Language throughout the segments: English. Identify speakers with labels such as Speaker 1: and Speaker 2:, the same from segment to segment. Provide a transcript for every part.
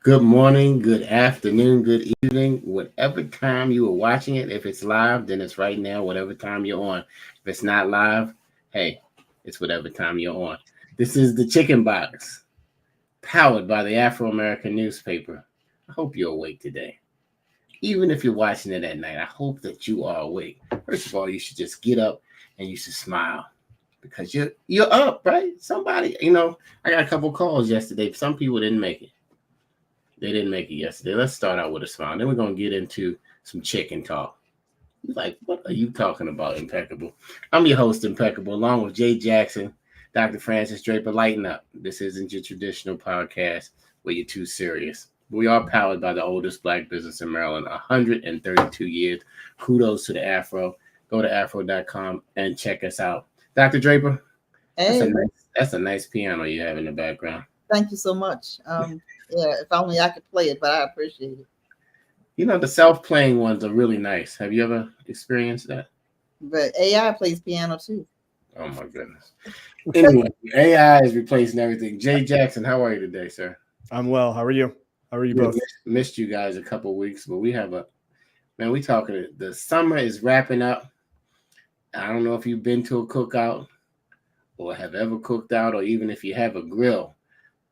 Speaker 1: Good morning, good afternoon, good evening, whatever time you are watching it. If it's live, then it's right now, whatever time you're on. If it's not live, hey, it's whatever time you're on. This is the Chicken Box, powered by the Afro American newspaper. I hope you're awake today. Even if you're watching it at night, I hope that you are awake. First of all, you should just get up and you should smile because you're up, right? Somebody, I got a couple calls yesterday. Some people didn't make it. They didn't make it yesterday. Let's start out with a smile. Then we're going to get into some chicken talk. You're like, what are you talking about, Impeccable? I'm your host, Impeccable, along with Jay Jackson, Dr. Francis Draper. Lighten up. This isn't your traditional podcast where you're too serious. We are powered by the oldest black business in Maryland, 132 years. Kudos to the Afro. Go to afro.com and check us out. Dr. Draper,
Speaker 2: Hey,
Speaker 1: that's a nice piano you have in the background.
Speaker 2: thank you so much. Yeah, if only I could play it, but I appreciate it.
Speaker 1: The self-playing ones are really nice. Have you ever experienced that?
Speaker 2: But AI plays piano too.
Speaker 1: Oh my goodness. Anyway, AI is replacing everything. Jay Jackson, how are you today, sir?
Speaker 3: I'm well. How are you? How are you both?
Speaker 1: Missed you guys a couple of weeks, but we talking. The summer is wrapping up. I don't know if you've been to a cookout or have ever cooked out, or even if you have a grill.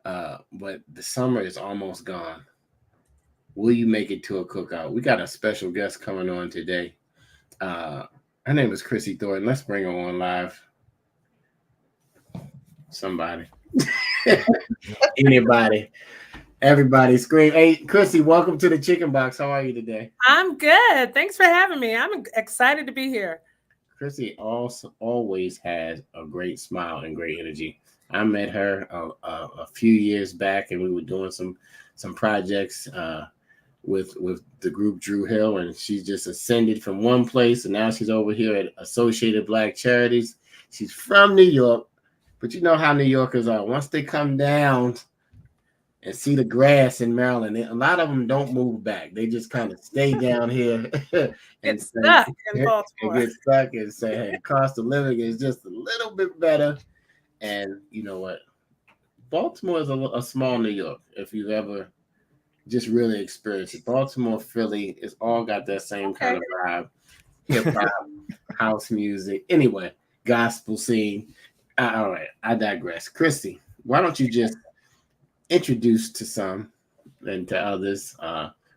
Speaker 1: But the summer is almost gone. Will you make it to a cookout? We got a special guest coming on today. Her name is Chrissy Thornton. Let's bring her on live. Somebody. Anybody. Everybody scream. Hey, Chrissy, welcome to the Chicken Box. How are you today?
Speaker 4: I'm good. Thanks for having me. I'm excited to be here.
Speaker 1: Chrissy also always has a great smile and great energy. I met her a few years back, and we were doing some projects with the group Drew Hill, and she just ascended from one place, and now she's over here at Associated Black Charities. She's from New York, but you know how New Yorkers are. Once they come down and see the grass in Maryland, a lot of them don't move back. They just kind of stay down here and
Speaker 4: stuck in Baltimore.
Speaker 1: Get stuck and say, hey, the cost of living is just a little bit better. And you know what? Baltimore is a small New York. If you've ever just really experienced it, Baltimore, Philly, it's all got that same kind of vibe. Hip hop, house music. Anyway, gospel scene. All right, I digress. Chrissy, why don't you just introduce to some and to others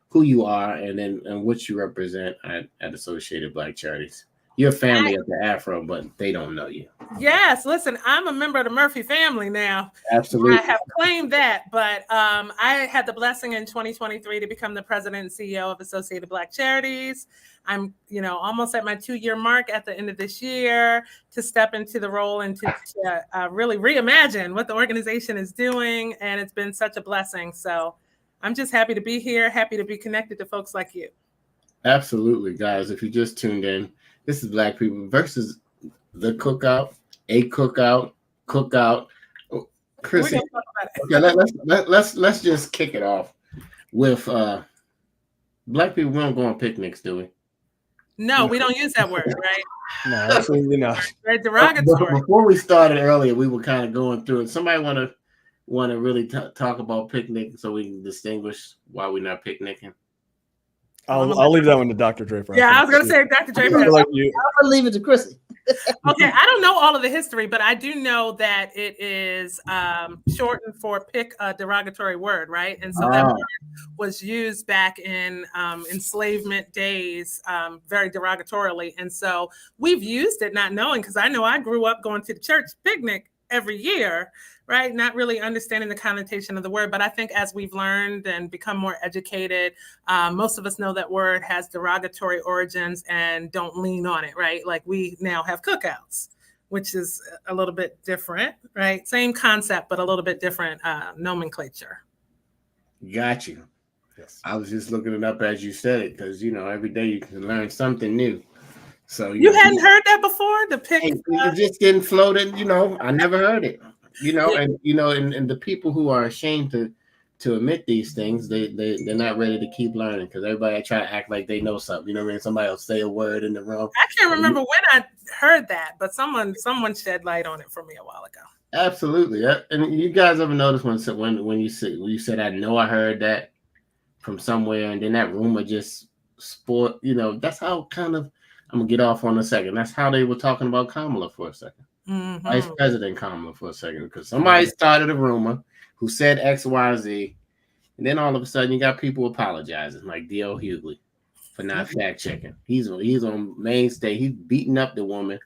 Speaker 1: who you are and what you represent at Associated Black Charities? You're family of the Afro, but they don't know you.
Speaker 4: Yes, listen, I'm a member of the Murphy family now.
Speaker 1: Absolutely.
Speaker 4: I have claimed that, but I had the blessing in 2023 to become the president and CEO of Associated Black Charities. I'm, almost at my 2-year mark at the end of this year to step into the role and to really reimagine what the organization is doing. And it's been such a blessing. So I'm just happy to be here, happy to be connected to folks like you.
Speaker 1: Absolutely, guys. If you just tuned in, this is Black People versus the Cookout, a Cookout. Oh, Chrissy, okay, let's just kick it off with Black people. We don't go on picnics, do we?
Speaker 4: No, we don't use that word, right?
Speaker 3: No, absolutely not.
Speaker 4: Very derogatory.
Speaker 1: Before we started earlier, we were kind of going through it. Somebody want to really talk about picnic so we can distinguish why we're not picnicking?
Speaker 3: I'll leave that one to Dr. Draper.
Speaker 4: Yeah, I was going to say Dr. Draper.
Speaker 2: I'll leave it to Chrissy.
Speaker 4: Okay, I don't know all of the history, but I do know that it is shortened for pick a derogatory word, right? And so that word was used back in enslavement days very derogatorily. And so we've used it not knowing, because I know I grew up going to the church picnic every year, right? Not really understanding the connotation of the word. But I think as we've learned and become more educated, most of us know that word has derogatory origins and don't lean on it, right? Like we now have cookouts, which is a little bit different, right? Same concept, but a little bit different nomenclature.
Speaker 1: Got you.
Speaker 3: Yes.
Speaker 1: I was just looking it up as you said it, because, every day you can learn something new. So
Speaker 4: you hadn't heard that before? The pick
Speaker 1: it just didn't float in, I never heard it. And the people who are ashamed to admit these things, they're not ready to keep learning, because everybody try to act like they know something. You know what I mean? Somebody will say a word in the room.
Speaker 4: I can't remember when I heard that, but someone shed light on it for me a while ago.
Speaker 1: Absolutely. And you guys ever notice when you said I know I heard that from somewhere, and then that rumor just sport. That's how kind of I'm gonna get off on a second. That's how they were talking about Kamala for a second. Vice President Kamala for a second, because somebody started a rumor who said X, Y, Z, and then all of a sudden you got people apologizing, like D.L. Hughley for not fact checking. He's on mainstay. He's beating up the woman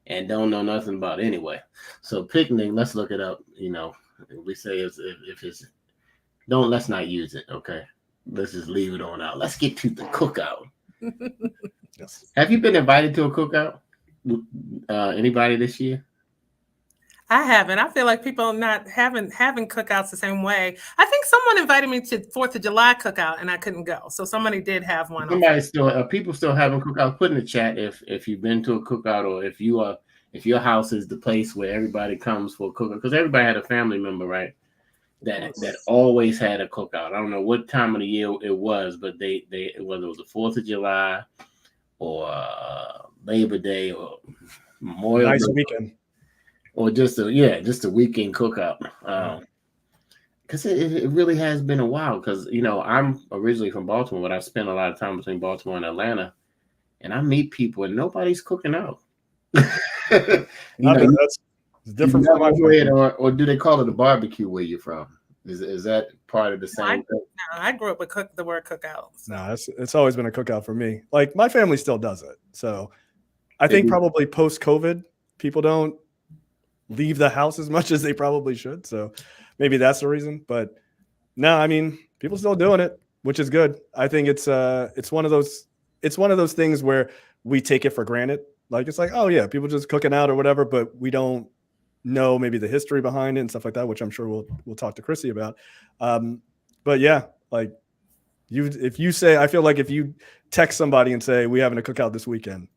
Speaker 1: and don't know nothing about it anyway. So picnic, let's look it up. We say if it's let's not use it. Okay, let's just leave it on out. Let's get to the cookout. Yes. Have you been invited to a cookout? Anybody this year?
Speaker 4: I haven't. I feel like people not having cookouts the same way. I think someone invited me to 4th of July cookout and I couldn't go. So somebody did have one.
Speaker 1: People still having cookouts. Put in the chat if you've been to a cookout, or if your house is the place where everybody comes for a cookout, because everybody had a family member, right? That always had a cookout. I don't know what time of the year it was, but they whether it was the 4th of July or Labor Day or Memorial
Speaker 3: nice
Speaker 1: Day,
Speaker 3: weekend.
Speaker 1: or just a weekend cookout. Because it really has been a while. Because I'm originally from Baltimore, but I've spent a lot of time between Baltimore and Atlanta, and I meet people and nobody's cooking out.
Speaker 3: That's different from my family.
Speaker 1: Or do they call it a barbecue where you're from? Is that part of the same thing?
Speaker 4: No, I grew up with the word cookout. So.
Speaker 3: No, it's always been a cookout for me. Like, my family still does it. So I think probably post-COVID, people don't leave the house as much as they probably should. So maybe that's the reason. But no, I mean, people still doing it, which is good. I think it's one of those things where we take it for granted. Like, it's like, oh yeah, people just cooking out or whatever, but we don't know maybe the history behind it and stuff like that, which I'm sure we'll talk to Chrissy about. But yeah, like if you say, I feel like if you text somebody and say we having a cookout this weekend,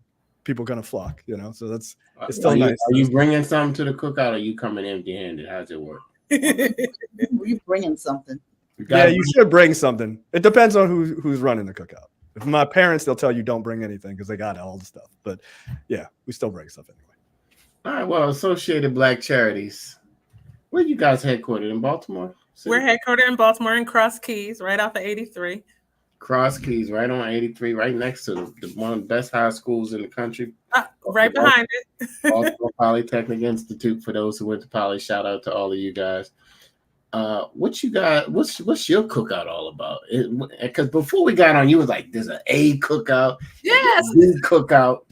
Speaker 3: people gonna flock, so it's still nice.
Speaker 1: Are you bringing something to the cookout, or are you coming empty-handed? How's it work?
Speaker 2: You bringing something?
Speaker 3: Yeah, you should bring something. It depends on who's running the cookout. If my parents, they'll tell you don't bring anything because they got all the stuff. But yeah, we still bring stuff anyway.
Speaker 1: All right. Well, Associated Black Charities. Where you guys headquartered, in Baltimore?
Speaker 4: We're headquartered in Baltimore, in Cross Keys, right off of 83.
Speaker 1: Cross Keys, right on 83, right next to one of the best high schools in the country.
Speaker 4: Right behind it.
Speaker 1: Baltimore Polytechnic Institute. For those who went to Poly, shout out to all of you guys. What you got? What's your cookout all about? Because before we got on, you was like, "There's an A cookout,
Speaker 4: yes,
Speaker 1: a B cookout."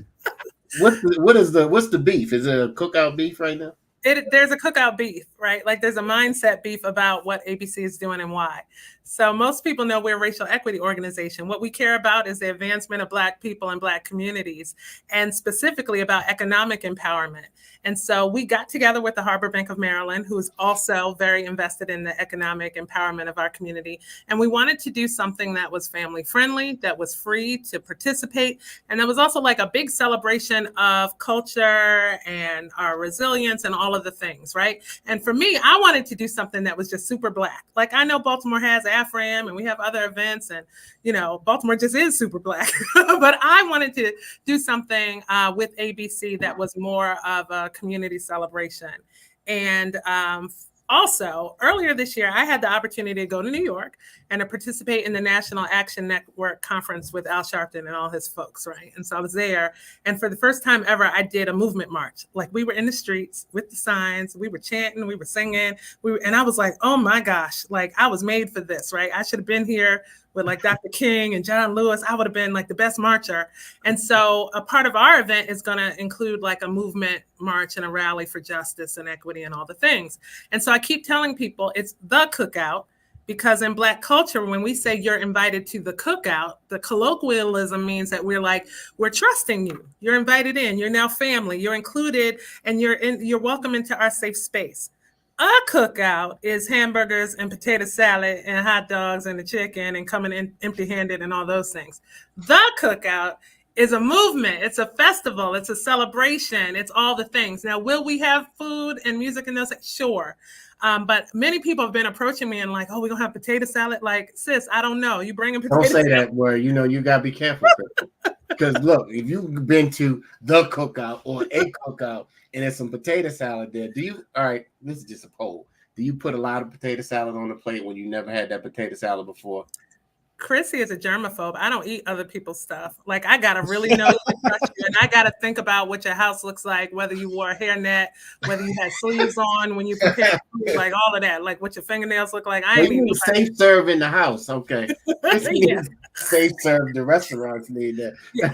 Speaker 1: What's the beef? Is it a cookout beef right now?
Speaker 4: There's a cookout beef, right? Like, there's a mindset beef about what ABC is doing and why. So most people know we're a racial equity organization. What we care about is the advancement of Black people and Black communities, and specifically about economic empowerment. And so we got together with the Harbor Bank of Maryland, who's also very invested in the economic empowerment of our community. And we wanted to do something that was family friendly, that was free to participate. And that was also like a big celebration of culture and our resilience and all of the things, right? And for me, I wanted to do something that was just super Black. Like, I know Baltimore has AfRam and we have other events, and Baltimore just is super Black. But I wanted to do something with ABC that was more of a community celebration. And also, earlier this year, I had the opportunity to go to New York and to participate in the National Action Network conference with Al Sharpton and all his folks, right? And so I was there. And for the first time ever, I did a movement march. Like, we were in the streets with the signs, we were chanting, we were singing, and I was like, oh my gosh, like, I was made for this, right? I should have been here with like Dr. King and John Lewis. I would have been like the best marcher. And so a part of our event is going to include like a movement march and a rally for justice and equity and all the things. And so I keep telling people it's the cookout, because in Black culture, when we say you're invited to the cookout, the colloquialism means that we're trusting you. You're invited in, you're now family, you're included, and you're welcome into our safe space. A cookout is hamburgers and potato salad and hot dogs and the chicken and coming in empty-handed and all those things. The cookout is a movement. It's a festival. It's a celebration. It's all the things. Now, will we have food and music and those? Sure. But many people have been approaching me and like, oh, we're going to have potato salad. Like, sis, I don't know. You bringing potato salad?
Speaker 1: Don't say that word. You got to be careful. Because look, if you've been to the Cookout or a Cookout and there's some potato salad there, do you? All right, this is just a poll. Do you put a lot of potato salad on the plate when you never had that potato salad before?
Speaker 4: Chrissy is a germaphobe. I don't eat other people's stuff. Like, I gotta really know you and trust you, and I gotta think about what your house looks like, whether you wore a hairnet, whether you had sleeves on when you prepare food, like all of that, like what your fingernails look like. I ain't
Speaker 1: You
Speaker 4: even
Speaker 1: safe serve in the house, okay?
Speaker 4: yeah.
Speaker 1: Safe serve. The restaurants need that.
Speaker 4: Yeah.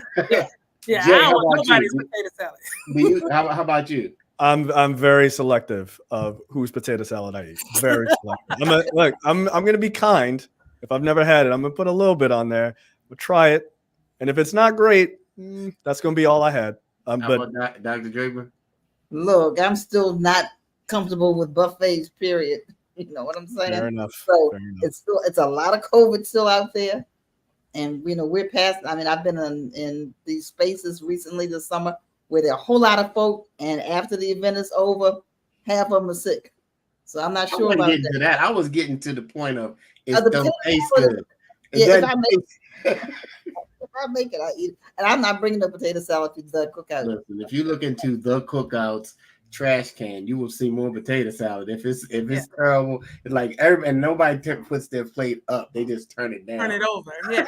Speaker 1: Jay,
Speaker 4: I don't
Speaker 1: how
Speaker 4: want
Speaker 1: about
Speaker 4: nobody's
Speaker 1: you?
Speaker 4: potato salad.
Speaker 1: Do you? How about you?
Speaker 3: I'm very selective of whose potato salad I eat. Very selective. I'm gonna be kind. If I've never had it, I'm gonna put a little bit on there. We'll try it, and if it's not great, that's gonna be all I had.
Speaker 1: How
Speaker 3: But
Speaker 1: about Dr. Draper?
Speaker 2: Look, I'm still not comfortable with buffets, period. You know what I'm saying?
Speaker 3: fair enough.
Speaker 2: So
Speaker 3: Fair enough.
Speaker 2: it's a lot of COVID still out there. And we're past. I mean, I've been in these spaces recently this summer where there are a whole lot of folk, and after the event is over, half of them are sick. So I'm not sure about
Speaker 1: getting to that. I was getting to the point of it
Speaker 2: the
Speaker 1: don't taste
Speaker 2: potato-
Speaker 1: good.
Speaker 2: Yeah, if I make it, I eat it. And I'm not bringing the potato salad to the Cookout.
Speaker 1: Listen, if you look into the Cookout's trash can, you will see more potato salad. If it's terrible, it's like and nobody puts their plate up; they just turn it down.
Speaker 4: Turn it over. Yeah.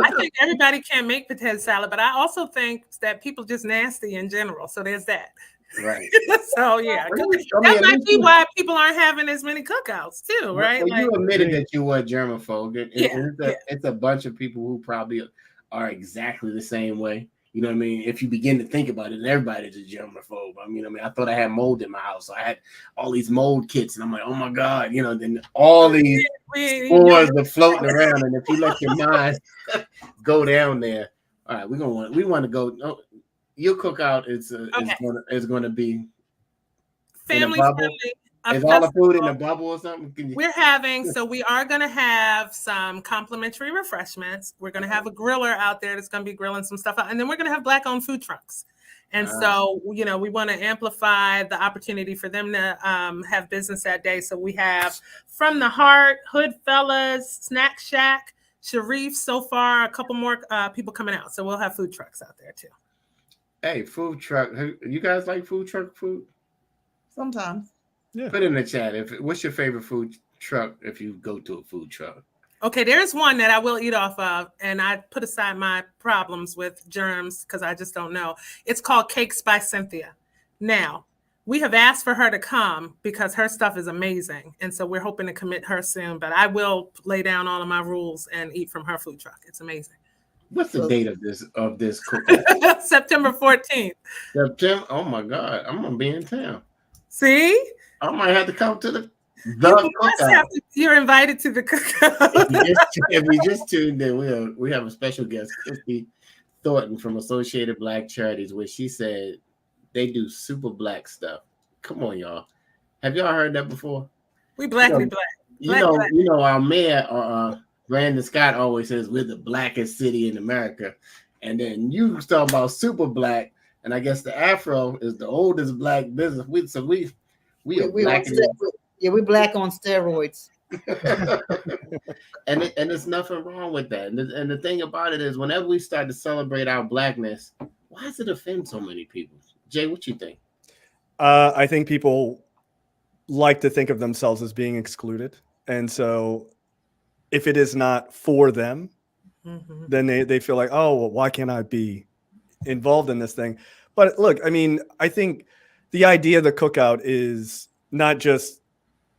Speaker 4: I think everybody can make potato salad, but I also think that people just nasty in general. So there's that.
Speaker 1: Right.
Speaker 4: So yeah, that might be why people aren't having as many cookouts too, right?
Speaker 1: Well, you admitted that you were a germaphobe. It's a bunch of people who probably are exactly the same way. You know what I mean? If you begin to think about it, everybody's a germaphobe. I thought I had mold in my house. So I had all these mold kits, and I'm like, oh my God, then all these spores are floating around. And if you let your mind go down there, all right, we want to go. No, your Cookout is going to be
Speaker 4: family friendly.
Speaker 1: Is all the food in a bubble or something?
Speaker 4: We are going to have some complimentary refreshments. We're going to have a griller out there that's going to be grilling some stuff out. And then we're going to have Black-owned food trucks. And so, we want to amplify the opportunity for them to have business that day. So we have From the Heart, Hood Fellas, Snack Shack, Sharif so far, a couple more people coming out. So we'll have food trucks out there too.
Speaker 1: Hey, food truck. You guys like food truck food?
Speaker 2: Sometimes.
Speaker 3: Yeah.
Speaker 1: Put in the chat. What's your favorite food truck if you go to a food truck?
Speaker 4: Okay, there's one that I will eat off of, and I put aside my problems with germs because I just don't know. It's called Cakes by Cynthia. Now, we have asked for her to come because her stuff is amazing, and so we're hoping to commit her soon, but I will lay down all of my rules and eat from her food truck. It's amazing.
Speaker 1: What's the date of this cookout?
Speaker 4: September 14th.
Speaker 1: September. Oh my God, I'm gonna be in town.
Speaker 4: See?
Speaker 1: I might have to come to the cookout.
Speaker 4: You're invited to the cookout.
Speaker 1: If we just tuned in, we have a special guest, Chrissy Thornton from Associated Black Charities, where she said they do super black stuff. Come on, y'all. Have y'all heard that before?
Speaker 4: We blackly black.
Speaker 1: You know, our mayor, Brandon Scott, always says we're the blackest city in America. And then you talk about super black, and I guess the Afro is the oldest black business. We're black.
Speaker 2: We're black on steroids.
Speaker 1: and there's nothing wrong with that. And the thing about it is, whenever we start to celebrate our blackness, why does it offend so many people? Jay, what you think?
Speaker 3: I think people like to think of themselves as being excluded. And so if it is not for them, then they feel like, oh, well, why can't I be involved in this thing? But look, I mean, I think the idea of the cookout is not just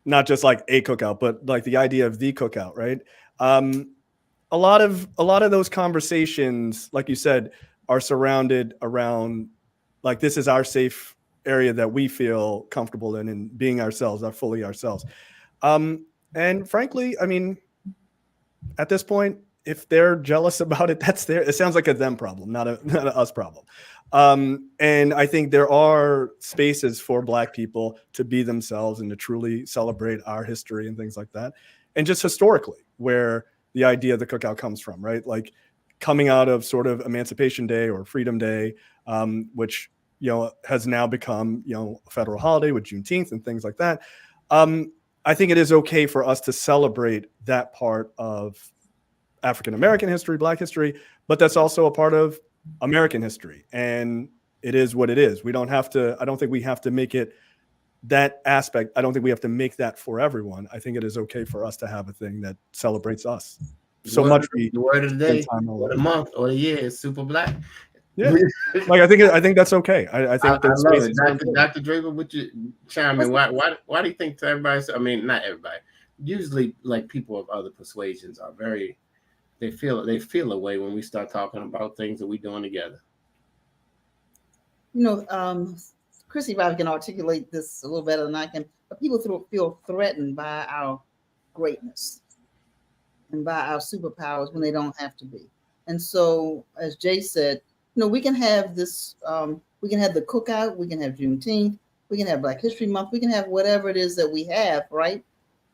Speaker 3: like a cookout, but like the idea of the cookout, right? A lot of those conversations, like you said, are surrounded around like, this is our safe area that we feel comfortable in and being ourselves, are fully ourselves. And frankly, I mean, at this point, if they're jealous about it, it sounds like a them problem, not a us problem. And I think there are spaces for Black people to be themselves and to truly celebrate our history and things like that. And just historically, where the idea of the cookout comes from, right? Like coming out of sort of Emancipation Day or Freedom Day, which, has now become, a federal holiday with Juneteenth and things like that. I think it is okay for us to celebrate that part of African-American history, Black history, but that's also a part of American history, and it is what it is. We don't have to. I don't think we have to make it that aspect. I don't think we have to make that for everyone. I think it is okay for us to have a thing that celebrates us. So
Speaker 1: word,
Speaker 3: much.
Speaker 1: The word of the day, or the month, or the year is super black.
Speaker 3: Yeah, like I think that's okay. I think
Speaker 1: I love it. Dr. Draper, would you chime in? Why do you think everybody? I mean, not everybody. Usually, like people of other persuasions are very. They feel a way when we start talking about things that we're doing together.
Speaker 2: You know, Chrissy probably can articulate this a little better than I can, but people feel threatened by our greatness and by our superpowers when they don't have to be. And so, as Jay said, you know, we can have this, we can have the cookout, we can have Juneteenth, we can have Black History Month, we can have whatever it is that we have, right?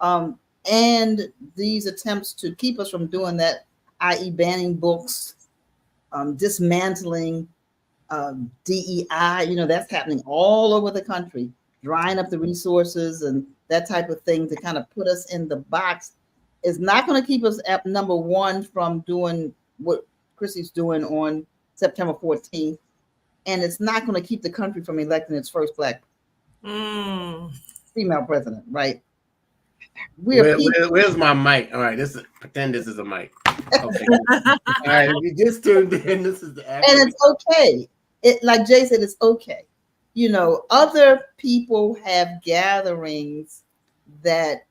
Speaker 2: And these attempts to keep us from doing that, i.e. banning books, dismantling DEI, you know, that's happening all over the country, drying up the resources and that type of thing to kind of put us in the box is not going to keep us at number one from doing what Chrissy's doing on September 14th. And it's not going to keep the country from electing its first Black female president, right? Where's
Speaker 1: my mic? All right, pretend this is a mic. Okay. All right, if you just tuned in, this is the
Speaker 2: and it's okay. It, like Jay said, it's okay. You know, other people have gatherings that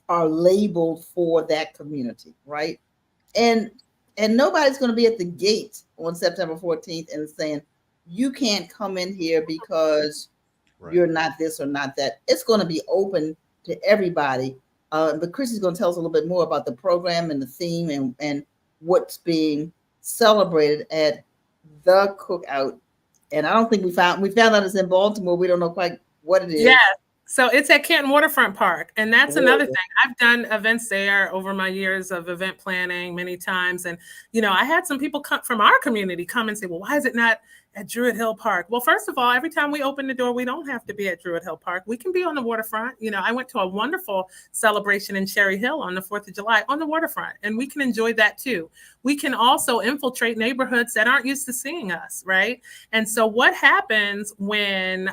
Speaker 2: are labeled for that community, right? And nobody's going to be at the gate on September 14th and saying, you can't come in here because you're not this or not that. It's going to be open to everybody. But Chrissy's going to tell us a little bit more about the program and the theme and what's being celebrated at the Cookout. And I don't think we found out it's in Baltimore. We don't know quite what it is.
Speaker 4: Yeah. So it's at Canton Waterfront Park. And that's another thing. I've done events there over my years of event planning many times. And, you know, I had some people come from our community come and say, well, why is it not at Druid Hill Park? Well, first of all, every time we open the door, we don't have to be at Druid Hill Park. We can be on the waterfront. You know, I went to a wonderful celebration in Cherry Hill on the 4th of July on the waterfront, and we can enjoy that too. We can also infiltrate neighborhoods that aren't used to seeing us, right? And so what happens when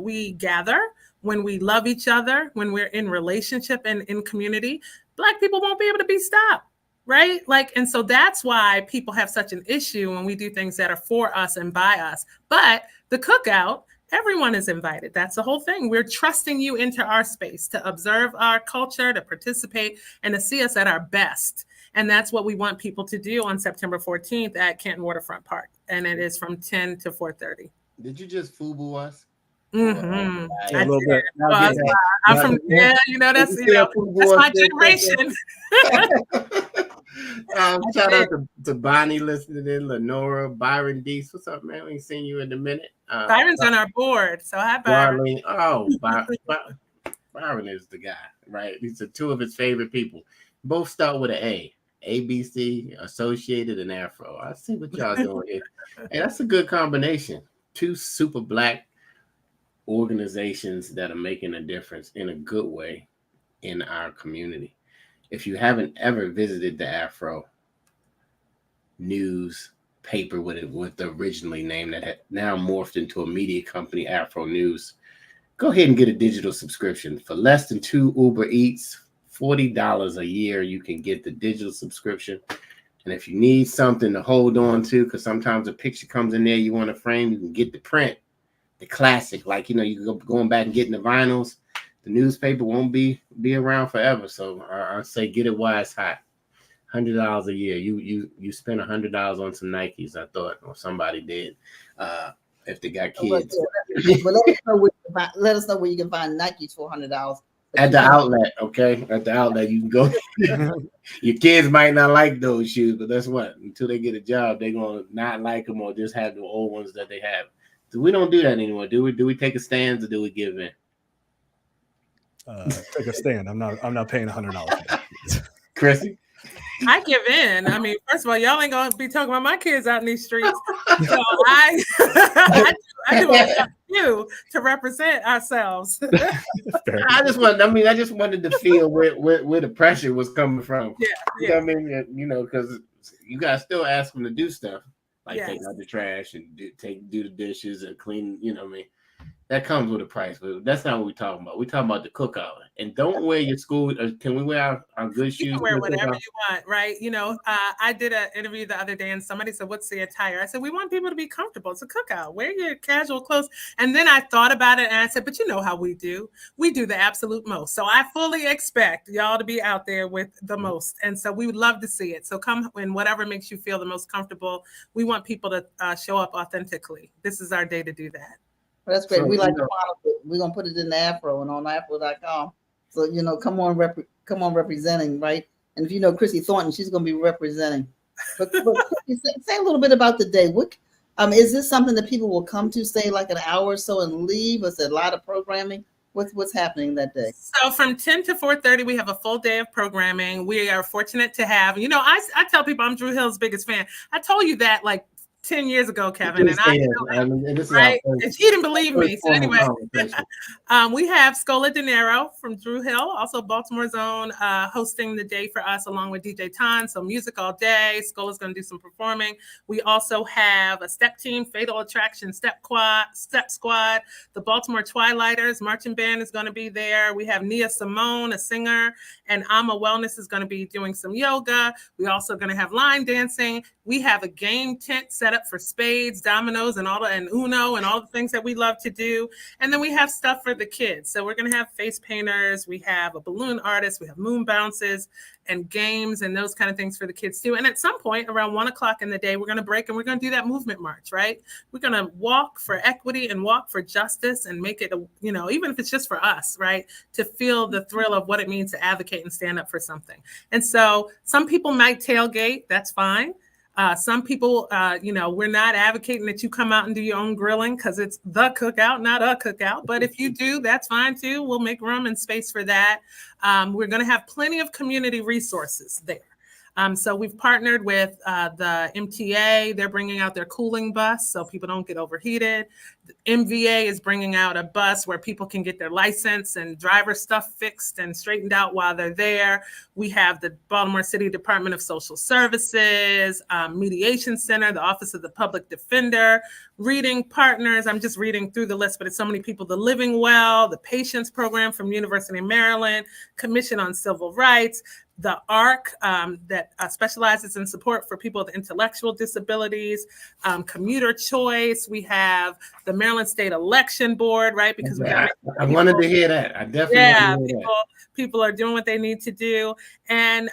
Speaker 4: we gather, when we love each other, when we're in relationship and in community, Black people won't be able to be stopped. Right? Like, and so that's why people have such an issue when we do things that are for us and by us. But the cookout, everyone is invited. That's the whole thing. We're trusting you into our space to observe our culture, to participate, and to see us at our best. And that's what we want people to do on September 14th at Canton Waterfront Park. And it is from 10 to 4:30.
Speaker 1: Did you just FUBU us?
Speaker 4: Mm-hmm.
Speaker 3: Yeah, a little bit.
Speaker 4: I'm from, yeah, you know, that's my generation.
Speaker 1: Shout out to Bonnie listening in, Lenora, Byron Deese. What's up, man? We ain't seen you in a minute.
Speaker 4: Byron's on our board, so hi, Byron.
Speaker 1: Darlene. Oh, Byron is the guy, right? These are two of his favorite people. Both start with an A. ABC, Associated, and Afro. I see what y'all doing here. Hey, that's a good combination. Two super Black organizations that are making a difference in a good way in our community. If you haven't ever visited the Afro News paper with the originally name that had now morphed into a media company, Afro News, go ahead and get a digital subscription. For less than 2 Uber Eats, $40 a year, you can get the digital subscription. And if you need something to hold on to, because sometimes a picture comes in there you want to frame, you can get the print, the classic. Like, you know, you go going back and getting the vinyls. The newspaper won't be around forever. So I say get it while it's hot. $100 a year. You spend $100 on some Nikes, I thought, or somebody did. If they got kids.
Speaker 2: But let us know where you can find Nikes for $100.
Speaker 1: At the outlet, okay? At the outlet, you can go. Your kids might not like those shoes, but that's what. Until they get a job, they're gonna not like them or just have the old ones that they have. So we don't do that anymore, do we? Do we take a stand or do we give in?
Speaker 3: Take a stand. I'm not paying $100.
Speaker 1: Chrissy?
Speaker 4: I give in. I mean, first of all, y'all ain't gonna be talking about my kids out in these streets. So I do what I do to represent ourselves.
Speaker 1: I just wanted to feel where the pressure was coming from.
Speaker 4: Yeah.
Speaker 1: You know what I mean? You know, because you guys still ask them to do stuff like
Speaker 4: Yes.
Speaker 1: take out the trash and do the dishes and clean. You know what I mean? That comes with a price, but that's not what we're talking about. We're talking about the cookout. And don't wear your school. Can we wear our good shoes?
Speaker 4: You can wear whatever you want, right? You know, I did an interview the other day and somebody said, what's the attire? I said, we want people to be comfortable. It's a cookout. Wear your casual clothes. And then I thought about it and I said, but you know how we do. We do the absolute most. So I fully expect y'all to be out there with the most. And so we would love to see it. So come in whatever makes you feel the most comfortable. We want people to show up authentically. This is our day to do that.
Speaker 2: Well, that's great. So, we like to model it. We're going to put it in the Afro and on afro.com. So, you know, come on representing, right? And if you know Chrissy Thornton, she's going to be representing. But say a little bit about the day. What, is this something that people will come to, say, like an hour or so and leave? Is it a lot of programming? What's happening that day?
Speaker 4: So from 10 to 4:30, we have a full day of programming. We are fortunate to have, you know, I tell people I'm Drew Hill's biggest fan. I told you that like 10 years ago, Kevin, and right? And she didn't believe me. So anyway, we have Scola De Niro from Drew Hill, also Baltimore's own, hosting the day for us along with DJ Ton. So music all day. Scola's going to do some performing. We also have a step team, Fatal Attraction Step Squad, the Baltimore Twilighters marching band is going to be there. We have Nia Simone, a singer, and Ama Wellness is going to be doing some yoga. We're also going to have line dancing. We have a game tent set up for spades, dominoes, and Uno and all the things that we love to do. And then we have stuff for the kids. So we're going to have face painters. We have a balloon artist. We have moon bounces and games and those kind of things for the kids too. And at some point around 1 o'clock in the day, we're going to break and we're going to do that movement march, right? We're going to walk for equity and walk for justice and make it, you know, even if it's just for us, right? To feel the thrill of what it means to advocate and stand up for something. And so some people might tailgate. That's fine. Some people, you know, we're not advocating that you come out and do your own grilling because it's the cookout, not a cookout. But if you do, that's fine too. We'll make room and space for that. We're going to have plenty of community resources there. So we've partnered with the MTA. They're bringing out their cooling bus so people don't get overheated. The MVA is bringing out a bus where people can get their license and driver stuff fixed and straightened out while they're there. We have the Baltimore City Department of Social Services, Mediation Center, the Office of the Public Defender, reading partners. I'm just reading through the list, but it's so many people. The Living Well, the Patience Program from University of Maryland, Commission on Civil Rights, the ARC that specializes in support for people with intellectual disabilities, commuter choice. We have the Maryland State Election Board, right? Because
Speaker 1: I wanted to hear that. I definitely
Speaker 4: people are doing what they need to do. And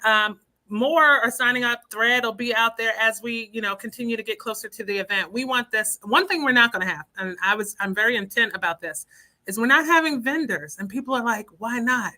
Speaker 4: more are signing up. Thread will be out there as we, you know, continue to get closer to the event. We want this. One thing we're not going to have, and I'm very intent about this, is we're not having vendors. And people are like, why not?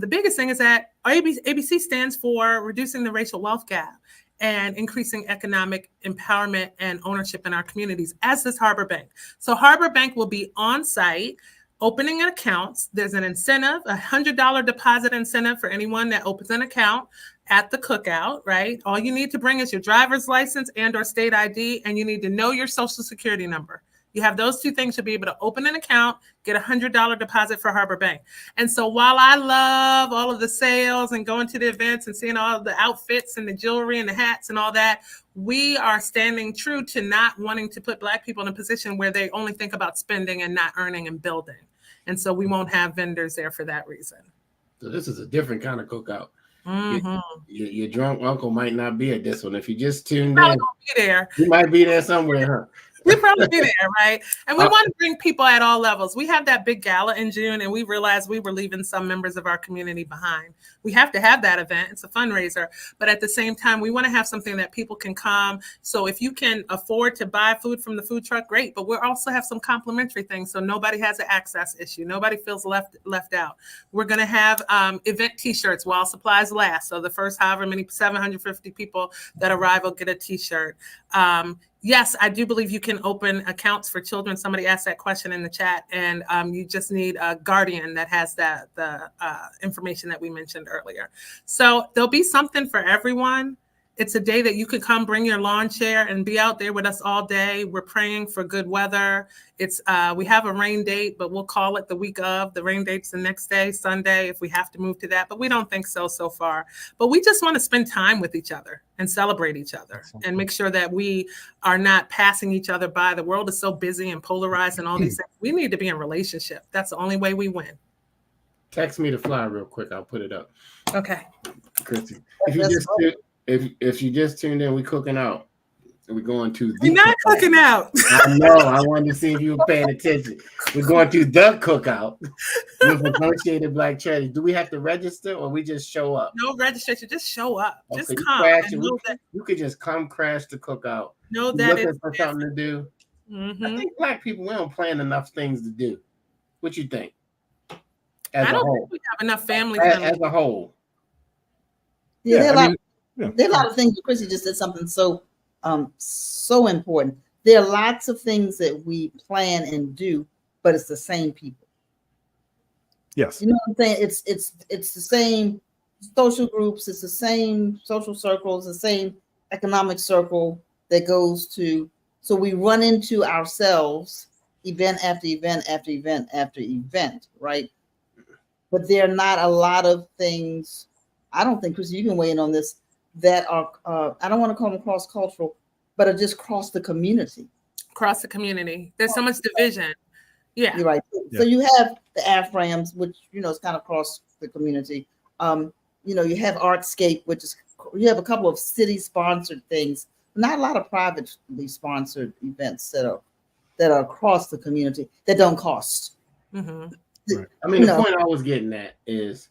Speaker 4: The biggest thing is that ABC stands for reducing the racial wealth gap and increasing economic empowerment and ownership in our communities, as does Harbor Bank. So Harbor Bank will be on site opening accounts. There's an incentive, a $100 deposit incentive for anyone that opens an account at the cookout, right? All you need to bring is your driver's license and or state ID, and you need to know your social security number. You have those two things to be able to open an account, get a $100 deposit for Harbor Bank. And so while I love all of the sales and going to the events and seeing all of the outfits and the jewelry and the hats and all that, we are standing true to not wanting to put Black people in a position where they only think about spending and not earning and building. And so we won't have vendors there for that reason.
Speaker 1: So this is a different kind of cookout.
Speaker 4: Mm-hmm.
Speaker 1: Your drunk uncle might not be at this one. If you just tuned
Speaker 4: in, be there.
Speaker 1: He might be there somewhere, huh?
Speaker 4: We'll probably be there, right? And we want to bring people at all levels. We have that big gala in June, and we realized we were leaving some members of our community behind. We have to have that event. It's a fundraiser. But at the same time, we want to have something that people can come. So if you can afford to buy food from the food truck, great. But we'll also have some complimentary things so nobody has an access issue. Nobody feels left out. We're going to have event T-shirts while supplies last. So the first however many 750 people that arrive will get a T-shirt. Yes, I do believe you can open accounts for children. Somebody asked that question in the chat, and you just need a guardian that has the information that we mentioned earlier. So there'll be something for everyone. It's a day that you could come bring your lawn chair and be out there with us all day. We're praying for good weather. We have a rain date, but we'll call it the week of. The rain date's the next day, Sunday, if we have to move to that. But we don't think so far. But we just want to spend time with each other and celebrate each other and make sure that we are not passing each other by. The world is so busy and polarized and all these things. We need to be in relationship. That's the only way we win.
Speaker 1: Text me the flyer real quick. I'll put it up.
Speaker 4: Okay.
Speaker 1: Chrissy, if you just tuned in, we cooking out. We're going to.
Speaker 4: We're not cooking out.
Speaker 1: I know. I wanted to see if you were paying attention. We're going to the cookout with Negotiated Black Charities. Do we have to register or we just show up?
Speaker 4: No registration. Just show up.
Speaker 1: Okay,
Speaker 4: just come.
Speaker 1: You could just come crash the cookout.
Speaker 4: Know that
Speaker 1: looking for something to do.
Speaker 4: Mm-hmm.
Speaker 1: I think Black people, we don't plan enough things to do. What you think?
Speaker 4: I don't think we have enough family.
Speaker 1: As a whole.
Speaker 2: Yeah, there are a lot of things. Chrissy just said something so important. There are lots of things that we plan and do, but it's the same people.
Speaker 3: Yes.
Speaker 2: You know what I'm saying? It's the same social groups, it's the same social circles, the same economic circle that goes to. So we run into ourselves event after event after event after event, right? But there are not a lot of things. I don't think, Chrissy, you can weigh in on this, that are, I don't want to call them cross-cultural, but are just cross the community.
Speaker 4: Cross the community. There's so much division. Yeah.
Speaker 2: You're right. Yeah. So you have the AFRAMs, which, is kind of cross the community. You have Artscape, which is, you have a couple of city-sponsored things, not a lot of privately sponsored events that are across the community that don't cost.
Speaker 4: Mm-hmm.
Speaker 1: Right. I mean, the point I was getting at is,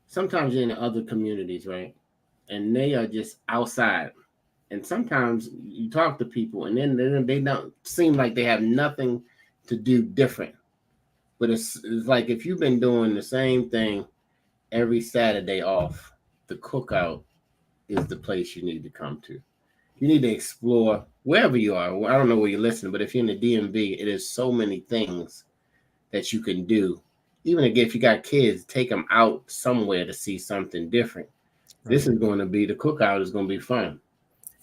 Speaker 1: sometimes you're in other communities, right? And they are just outside. And sometimes you talk to people and then they don't seem like they have nothing to do different. But it's like if you've been doing the same thing every Saturday off, the Cookout is the place you need to come to. You need to explore wherever you are. I don't know where you're listening, but if you're in the DMV, it is so many things that you can do. Even if you got kids, take them out somewhere to see something different. Right. This is going to be, the Cookout is going to be fun.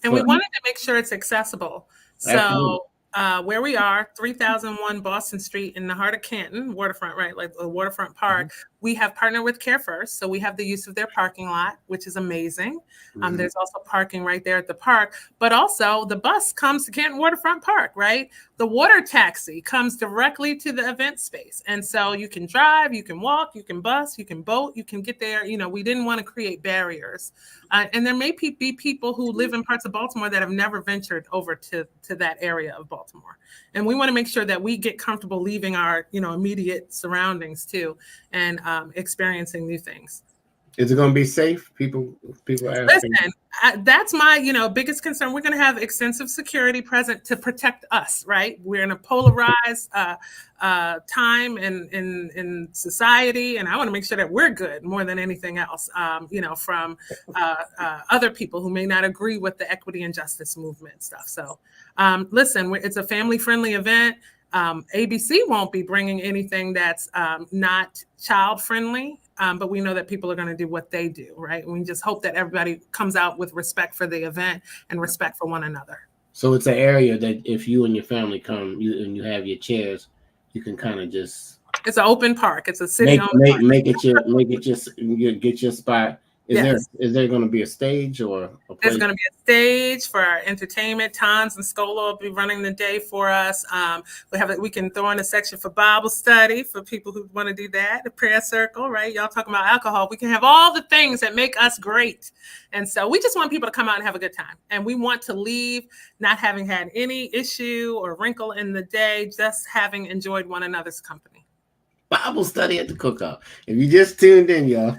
Speaker 4: And we wanted to make sure it's accessible. So where we are, 3001 Boston Street in the heart of Canton, waterfront, right? Like a waterfront park. Mm-hmm. We have partnered with Care First. So we have the use of their parking lot, which is amazing. Mm-hmm. There's also parking right there at the park, but also the bus comes to Canton Waterfront Park, right? The water taxi comes directly to the event space. And so you can drive, you can walk, you can bus, you can boat, you can get there. We didn't want to create barriers. And there may be people who live in parts of Baltimore that have never ventured over to that area of Baltimore. And we want to make sure that we get comfortable leaving our, immediate surroundings too, and experiencing new things.
Speaker 1: Is it going to be safe? People asking.
Speaker 4: Listen, that's my, biggest concern. We're going to have extensive security present to protect us, right? We're in a polarized time in society, and I want to make sure that we're good more than anything else, from other people who may not agree with the equity and justice movement stuff. So listen, it's a family-friendly event. ABC won't be bringing anything that's not child-friendly. But we know that people are going to do what they do, right? We just hope that everybody comes out with respect for the event and respect for one another.
Speaker 1: So it's an area that if you and your family come and you have your chairs, you can kind of just.
Speaker 4: It's an open park. It's a city-owned park. Get your spot. Is there going to be a stage or a place? There's going to be a stage for our entertainment. Tons and Scola will be running the day for us. We can throw in a section for Bible study for people who want to do that. A prayer circle, right? Y'all talking about alcohol. We can have all the things that make us great. And so we just want people to come out and have a good time. And we want to leave not having had any issue or wrinkle in the day, just having enjoyed one another's company.
Speaker 1: Bible study at the Cookout. If you just tuned in, y'all.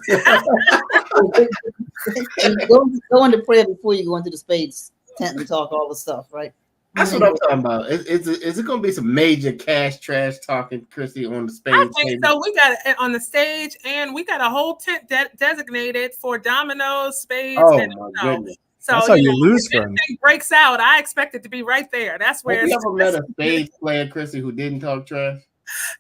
Speaker 2: Go into prayer before you go into the spades tent and talk all the stuff, right?
Speaker 1: That's what I'm talking about. Is it going to be some major cash trash talking, Chrissy, on the stage?
Speaker 4: I think so. We got it on the stage, and we got a whole tent designated for dominoes, spades.
Speaker 1: Oh, my goodness.
Speaker 4: So
Speaker 3: that's how you lose
Speaker 4: if anything breaks out, I expect it to be right there. That's where.
Speaker 1: Have you ever met a spades player, Chrissy, who didn't talk trash?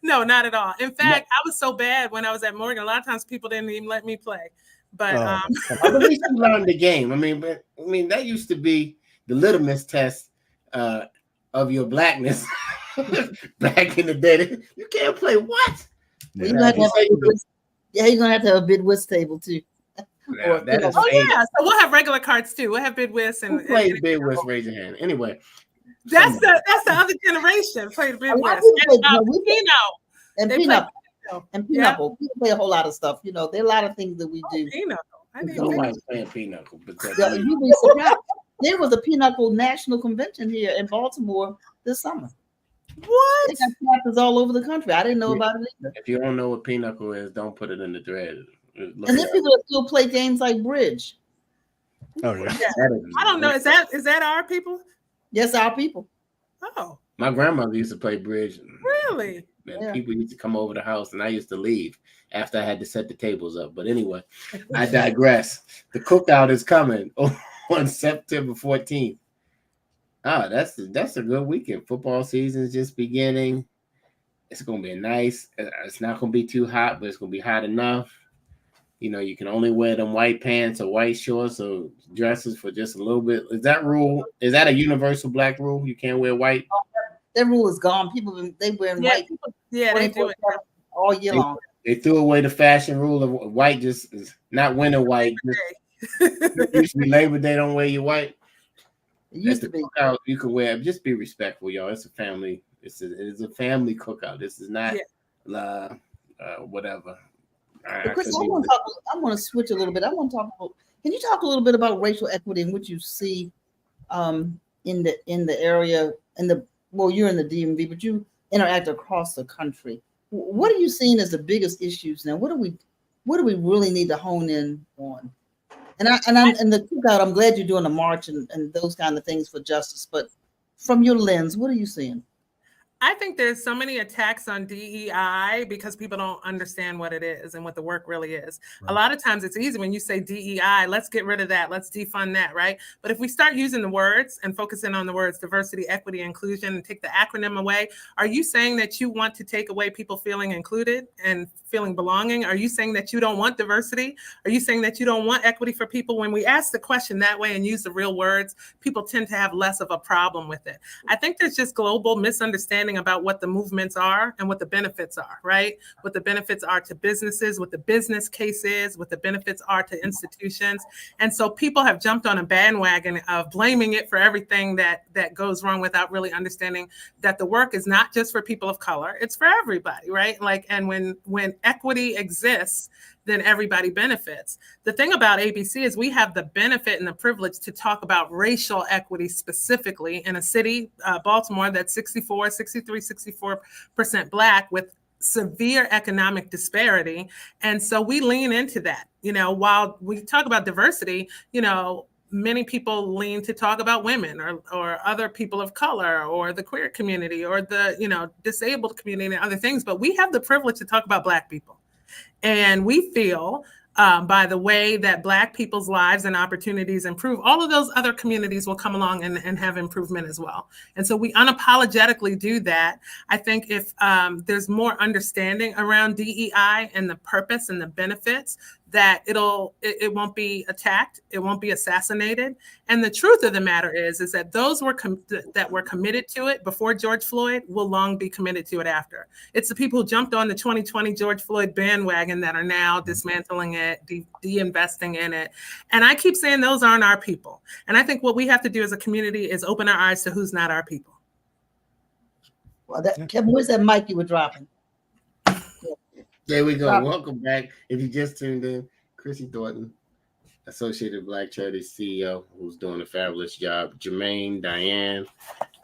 Speaker 4: No, not at all. In fact, I was so bad when I was at Morgan. A lot of times people didn't even let me play. But
Speaker 1: at least you learned the game. I mean, that used to be the litmus test of your blackness back in the day. You can't play what?
Speaker 2: You're gonna have to have a bid whist table too.
Speaker 1: So
Speaker 4: we'll have regular cards too. We'll have bid whist and
Speaker 1: play bid whist. Raise your hand. Anyway,
Speaker 4: that's the other generation played bid whist.
Speaker 2: And pinochle. And pinochle. We play a whole lot of stuff. You know, there are a lot of things that we do.
Speaker 1: Nobody's playing pinochle.
Speaker 2: You'd be surprised. There was a pinochle national convention here in Baltimore this summer.
Speaker 4: What?
Speaker 2: They got chapters all over the country. I didn't know about it either.
Speaker 1: If you don't know what pinochle is, don't put it in the thread.
Speaker 2: And then people still play games like bridge.
Speaker 3: Oh yeah.
Speaker 4: I don't know. Is that our people?
Speaker 2: Yes, our people.
Speaker 4: Oh.
Speaker 1: My grandmother used to play bridge.
Speaker 4: Really?
Speaker 1: And people used to come over the house, and I used to leave after I had to set the tables up. But anyway, I digress. The cookout is coming on September 14th. Oh, that's a good weekend. Football season is just beginning. It's going to be nice. It's not going to be too hot, but it's going to be hot enough. You know, you can only wear them white pants or white shorts or dresses for just a little bit. Is that a universal black rule? You can't wear white?
Speaker 2: That rule is gone. People, they wearing white.
Speaker 4: They do it
Speaker 2: all year long.
Speaker 1: They threw away the fashion rule of white, just not winter white. Usually Labor Day, don't wear your white.
Speaker 2: It used to be.
Speaker 1: Cookout, you can wear. Just be respectful, y'all. It's a family. It's a family cookout. This is not whatever.
Speaker 2: Chris, I want to switch a little bit. I want to talk about. Can you talk a little bit about racial equity and what you see in the area you're in the DMV, but you interact across the country. What are you seeing as the biggest issues now? What do we really need to hone in on? And the cookout, I'm glad you're doing a march and those kind of things for justice. But from your lens, what are you seeing?
Speaker 4: I think there's so many attacks on DEI because people don't understand what it is and what the work really is. Right. A lot of times it's easy when you say DEI, let's get rid of that, let's defund that, right? But if we start using the words and focusing on the words diversity, equity, inclusion, and take the acronym away, are you saying that you want to take away people feeling included and feeling belonging? Are you saying that you don't want diversity? Are you saying that you don't want equity for people? When we ask the question that way and use the real words, people tend to have less of a problem with it. I think there's just global misunderstanding about what the movements are and what the benefits are, right? What the benefits are to businesses, what the business case is, what the benefits are to institutions. And so people have jumped on a bandwagon of blaming it for everything that goes wrong without really understanding that the work is not just for people of color, it's for everybody, right? And when equity exists, then everybody benefits. The thing about ABC is we have the benefit and the privilege to talk about racial equity specifically in a city, Baltimore, that's 64% Black with severe economic disparity. And so we lean into that. You know, while we talk about diversity, you know, many people lean to talk about women or other people of color or the queer community or the, you know, disabled community and other things. But we have the privilege to talk about Black people. And we feel by the way that Black people's lives and opportunities improve, all of those other communities will come along and have improvement as well. And so we unapologetically do that. I think if there's more understanding around DEI and the purpose and the benefits, that it won't be attacked, it won't be assassinated. And the truth of the matter is that those that were committed to it before George Floyd will long be committed to it after. It's the people who jumped on the 2020 George Floyd bandwagon that are now dismantling it, de-investing in it. And I keep saying those aren't our people. And I think what we have to do as a community is open our eyes to who's not our people.
Speaker 2: Well, Kevin, where's that mic you were dropping?
Speaker 1: There we go. Welcome back. If you just tuned in, Chrissy Thornton, Associated Black Charities CEO, who's doing a fabulous job. Jermaine, Diane,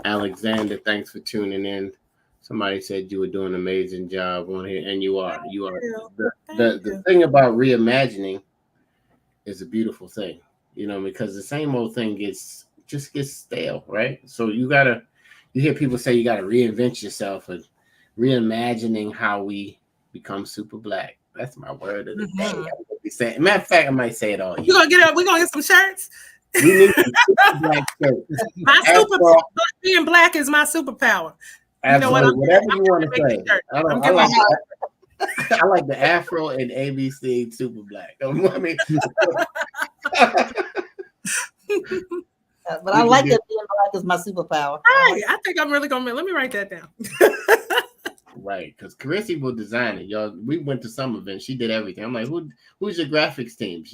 Speaker 1: Alexander, thanks for tuning in. Somebody said you were doing an amazing job on here, and you are. You are. The thing about reimagining is a beautiful thing, you know, because the same old thing just gets stale, right? So you hear people say you gotta reinvent yourself and reimagining how we become super Black. That's my word of the day. Matter of fact, I might say it all.
Speaker 4: We're gonna get some shirts.
Speaker 1: We need some super Black shirts.
Speaker 4: Being Black is my superpower.
Speaker 1: Absolutely. You know what? Whatever you want to say. I like the Afro and ABC Super Black. I mean,
Speaker 2: but I like that being black is my superpower.
Speaker 4: I think I'm really gonna let me write that down.
Speaker 1: Right, because Chrissy will design it, y'all. We went to some event. She did everything. I'm like, who's your graphics team?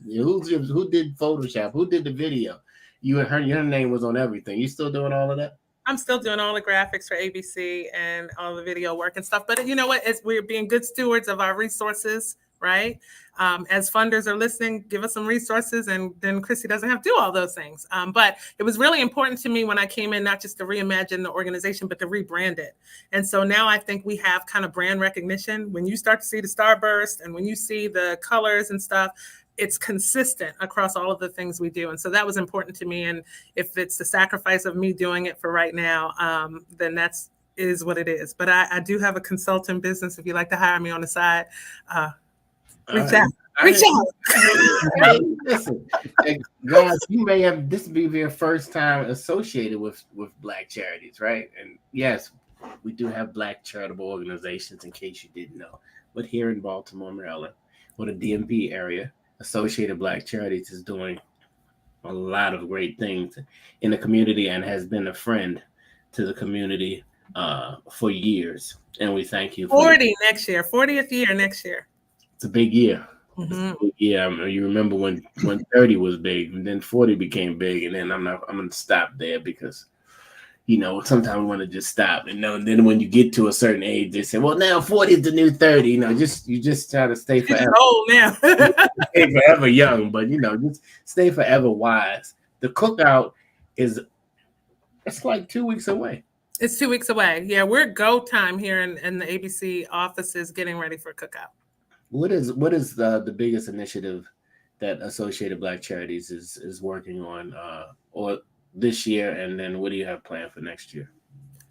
Speaker 1: Who did Photoshop? Who did the video? Your name was on everything. You still doing all of that?
Speaker 4: I'm still doing all the graphics for ABC and all the video work and stuff. But you know what? We're being good stewards of our resources, right? As funders are listening, give us some resources, and then Chrissy doesn't have to do all those things. But it was really important to me when I came in, not just to reimagine the organization, but to rebrand it. And so now I think we have kind of brand recognition. When you start to see the starburst and when you see the colors and stuff, it's consistent across all of the things we do. And so that was important to me. And if it's the sacrifice of me doing it for right now, then that's is what it is. But I do have a consulting business. If you'd like to hire me on the side, reach out.
Speaker 1: Hey, listen, guys, you may have this be your first time associated with Black Charities, right? And yes, we do have Black charitable organizations, in case you didn't know. But here in Baltimore, Maryland, or the DMV area, Associated Black Charities is doing a lot of great things in the community and has been a friend to the community for years. And we thank you.
Speaker 4: 40th year next year.
Speaker 1: It's a big year.
Speaker 4: Mm-hmm.
Speaker 1: Yeah, you remember when 30 was big, and then 40 became big, and then I'm gonna stop there because sometimes we want to just stop, and then when you get to a certain age, they say, well, now 40 is the new 30. You just try to stay forever.
Speaker 4: Old now.
Speaker 1: Stay forever young, but just stay forever wise. The Cookout it's like 2 weeks away.
Speaker 4: It's 2 weeks away. Yeah, we're go time here in the ABC offices getting ready for Cookout.
Speaker 1: What is the biggest initiative that Associated Black Charities is working on or this year, and then what do you have planned for next year?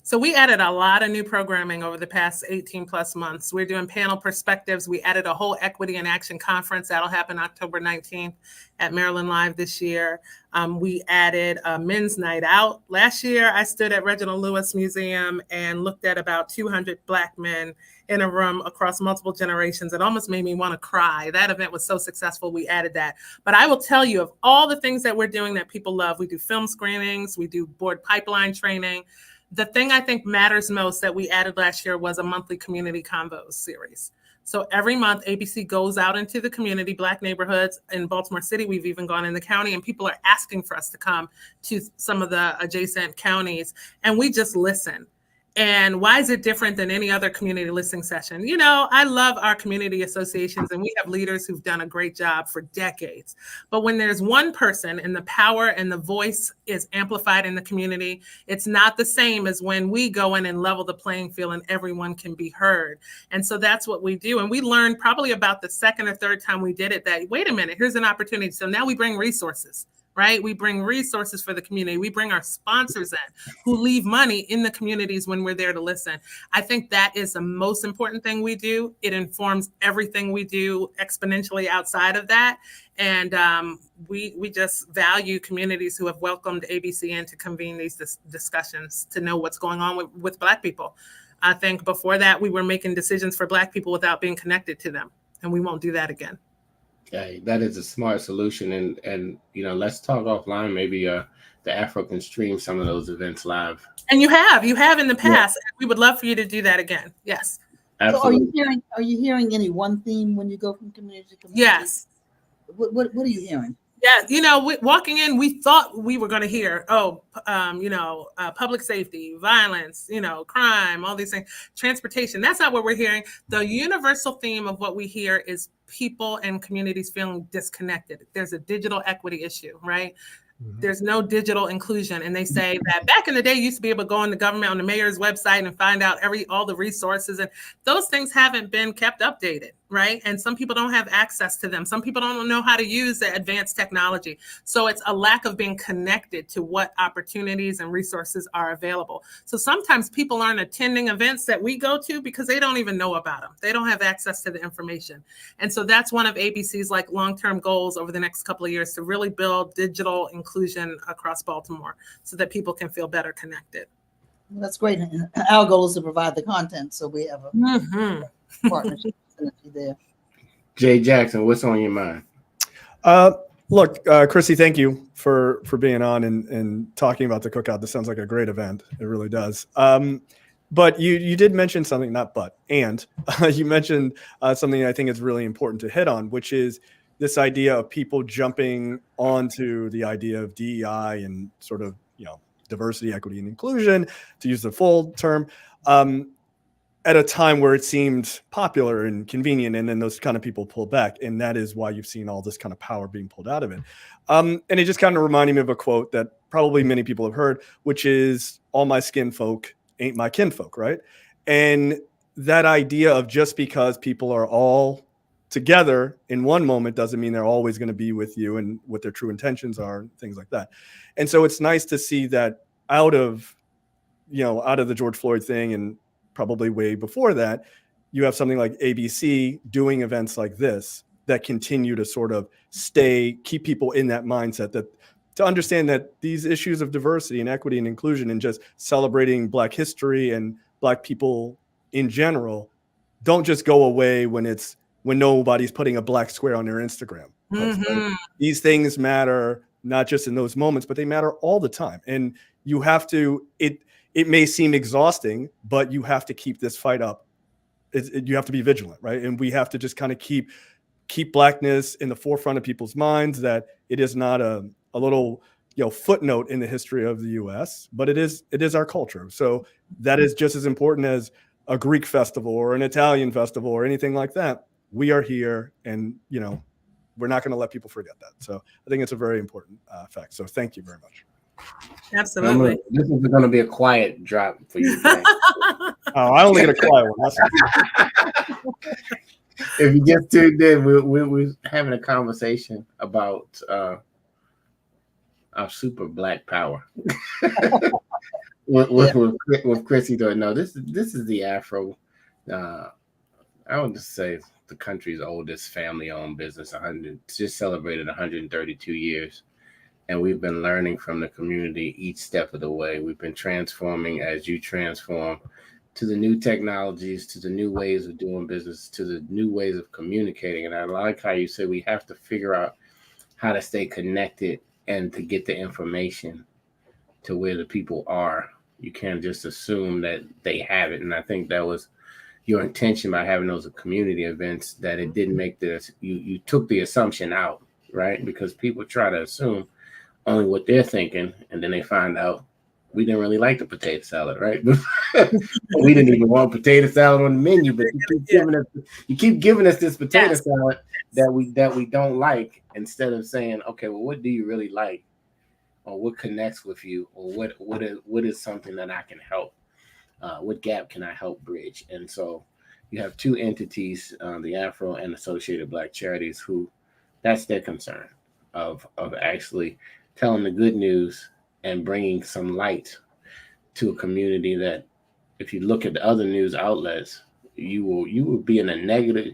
Speaker 4: So we added a lot of new programming over the past 18 plus months. We're doing panel perspectives. We added a whole Equity in Action conference that'll happen October 19th at Maryland Live this year. We added a men's night out. Last year, I stood at Reginald Lewis Museum and looked at about 200 Black men in a room across multiple generations. It almost made me want to cry. That event was so successful, we added that. But I will tell you, of all the things that we're doing that people love, we do film screenings, we do board pipeline training. The thing I think matters most that we added last year was a monthly community convos series. So every month, ABC goes out into the community, Black neighborhoods in Baltimore City. We've even gone in the county, and people are asking for us to come to some of the adjacent counties, and we just listen. And why is it different than any other community listening session? I love our community associations, and we have leaders who've done a great job for decades. But when there's one person and the power and the voice is amplified in the community, it's not the same as when we go in and level the playing field and everyone can be heard. And so that's what we do. And we learned probably about the second or third time we did it that, wait a minute, here's an opportunity. So now we bring resources. Right? We bring resources for the community. We bring our sponsors in who leave money in the communities when we're there to listen. I think that is the most important thing we do. It informs everything we do exponentially outside of that. And we just value communities who have welcomed ABC in to convene these discussions to know what's going on with Black people. I think before that, we were making decisions for Black people without being connected to them. And we won't do that again.
Speaker 1: Yeah, that is a smart solution, and let's talk offline. Maybe the Afro can stream some of those events live. And you have in the past. Yeah. We would love for you to do that again. Yes.
Speaker 2: Absolutely. So are you hearing any one theme when you go from community to community?
Speaker 4: Yes.
Speaker 2: What are you hearing?
Speaker 4: Yeah, walking in, we thought we were going to hear, public safety, violence, crime, all these things, transportation. That's not what we're hearing. The universal theme of what we hear is people and communities feeling disconnected. There's a digital equity issue, right? Mm-hmm. There's no digital inclusion. And they say that back in the day, you used to be able to go on the government, on the mayor's website and find out all the resources. And those things haven't been kept updated, right? And some people don't have access to them. Some people don't know how to use the advanced technology. So it's a lack of being connected to what opportunities and resources are available. So sometimes people aren't attending events that we go to because they don't even know about them. They don't have access to the information. And so that's one of ABC's long-term goals over the next couple of years, to really build digital inclusion across Baltimore so that people can feel better connected.
Speaker 2: Well, that's great. And our goal is to provide the content. So we have partnership synergy there.
Speaker 1: Jay Jackson, what's on your mind?
Speaker 3: Look, Chrissy, thank you for being on and talking about the Cookout. This sounds like a great event. It really does. But you did mention something, you mentioned something I think is really important to hit on, which is this idea of people jumping onto the idea of DEI and sort of, diversity, equity, and inclusion, to use the full term, at a time where it seemed popular and convenient, and then those kind of people pull back. And that is why you've seen all this kind of power being pulled out of it. And it just kind of reminded me of a quote that probably many people have heard, which is, all my skin folk ain't my kinfolk, right? And that idea of just because people are all together in one moment doesn't mean they're always going to be with you and what their true intentions are, and things like that. And so it's nice to see that out of the George Floyd thing, and probably way before that, you have something like ABC doing events like this that continue to sort of keep people in that mindset, that to understand that these issues of diversity and equity and inclusion and just celebrating Black history and Black people in general don't just go away when nobody's putting a black square on their Instagram. Right? These things matter not just in those moments, but they matter all the time. And you have to, it may seem exhausting, but you have to keep this fight up. You have to be vigilant, right? And we have to just kind of keep Blackness in the forefront of people's minds, that it is not a little footnote in the history of the U.S., but it is our culture. So that is just as important as a Greek festival or an Italian festival or anything like that. We are here, and we're not going to let people forget that. So I think it's a very important fact. So thank you very much.
Speaker 4: Absolutely.
Speaker 1: This is going to be a quiet drop for you.
Speaker 3: I only get a quiet one.
Speaker 1: If you just tuned in, we're having a conversation about our super Black power with Chrissy. Don't know this is the Afro. I would just say the country's oldest family-owned business. Just celebrated 132 years. And we've been learning from the community each step of the way. We've been transforming as you transform, to the new technologies, to the new ways of doing business, to the new ways of communicating. And I like how you say we have to figure out how to stay connected and to get the information to where the people are. You can't just assume that they have it. And I think that was your intention by having those community events, that it didn't make this, you took the assumption out, right? Because people try to assume only what they're thinking, and then they find out we didn't really like the potato salad, right? We didn't even want potato salad on the menu, but you keep giving us this potato salad that we don't like, instead of saying, okay, well, what do you really like, or what connects with you, or what is something that I can help? What gap can I help bridge? And so you have two entities, the Afro and Associated Black Charities, who that's their concern of actually telling the good news and bringing some light to a community that, if you look at the other news outlets, you will be in a negative.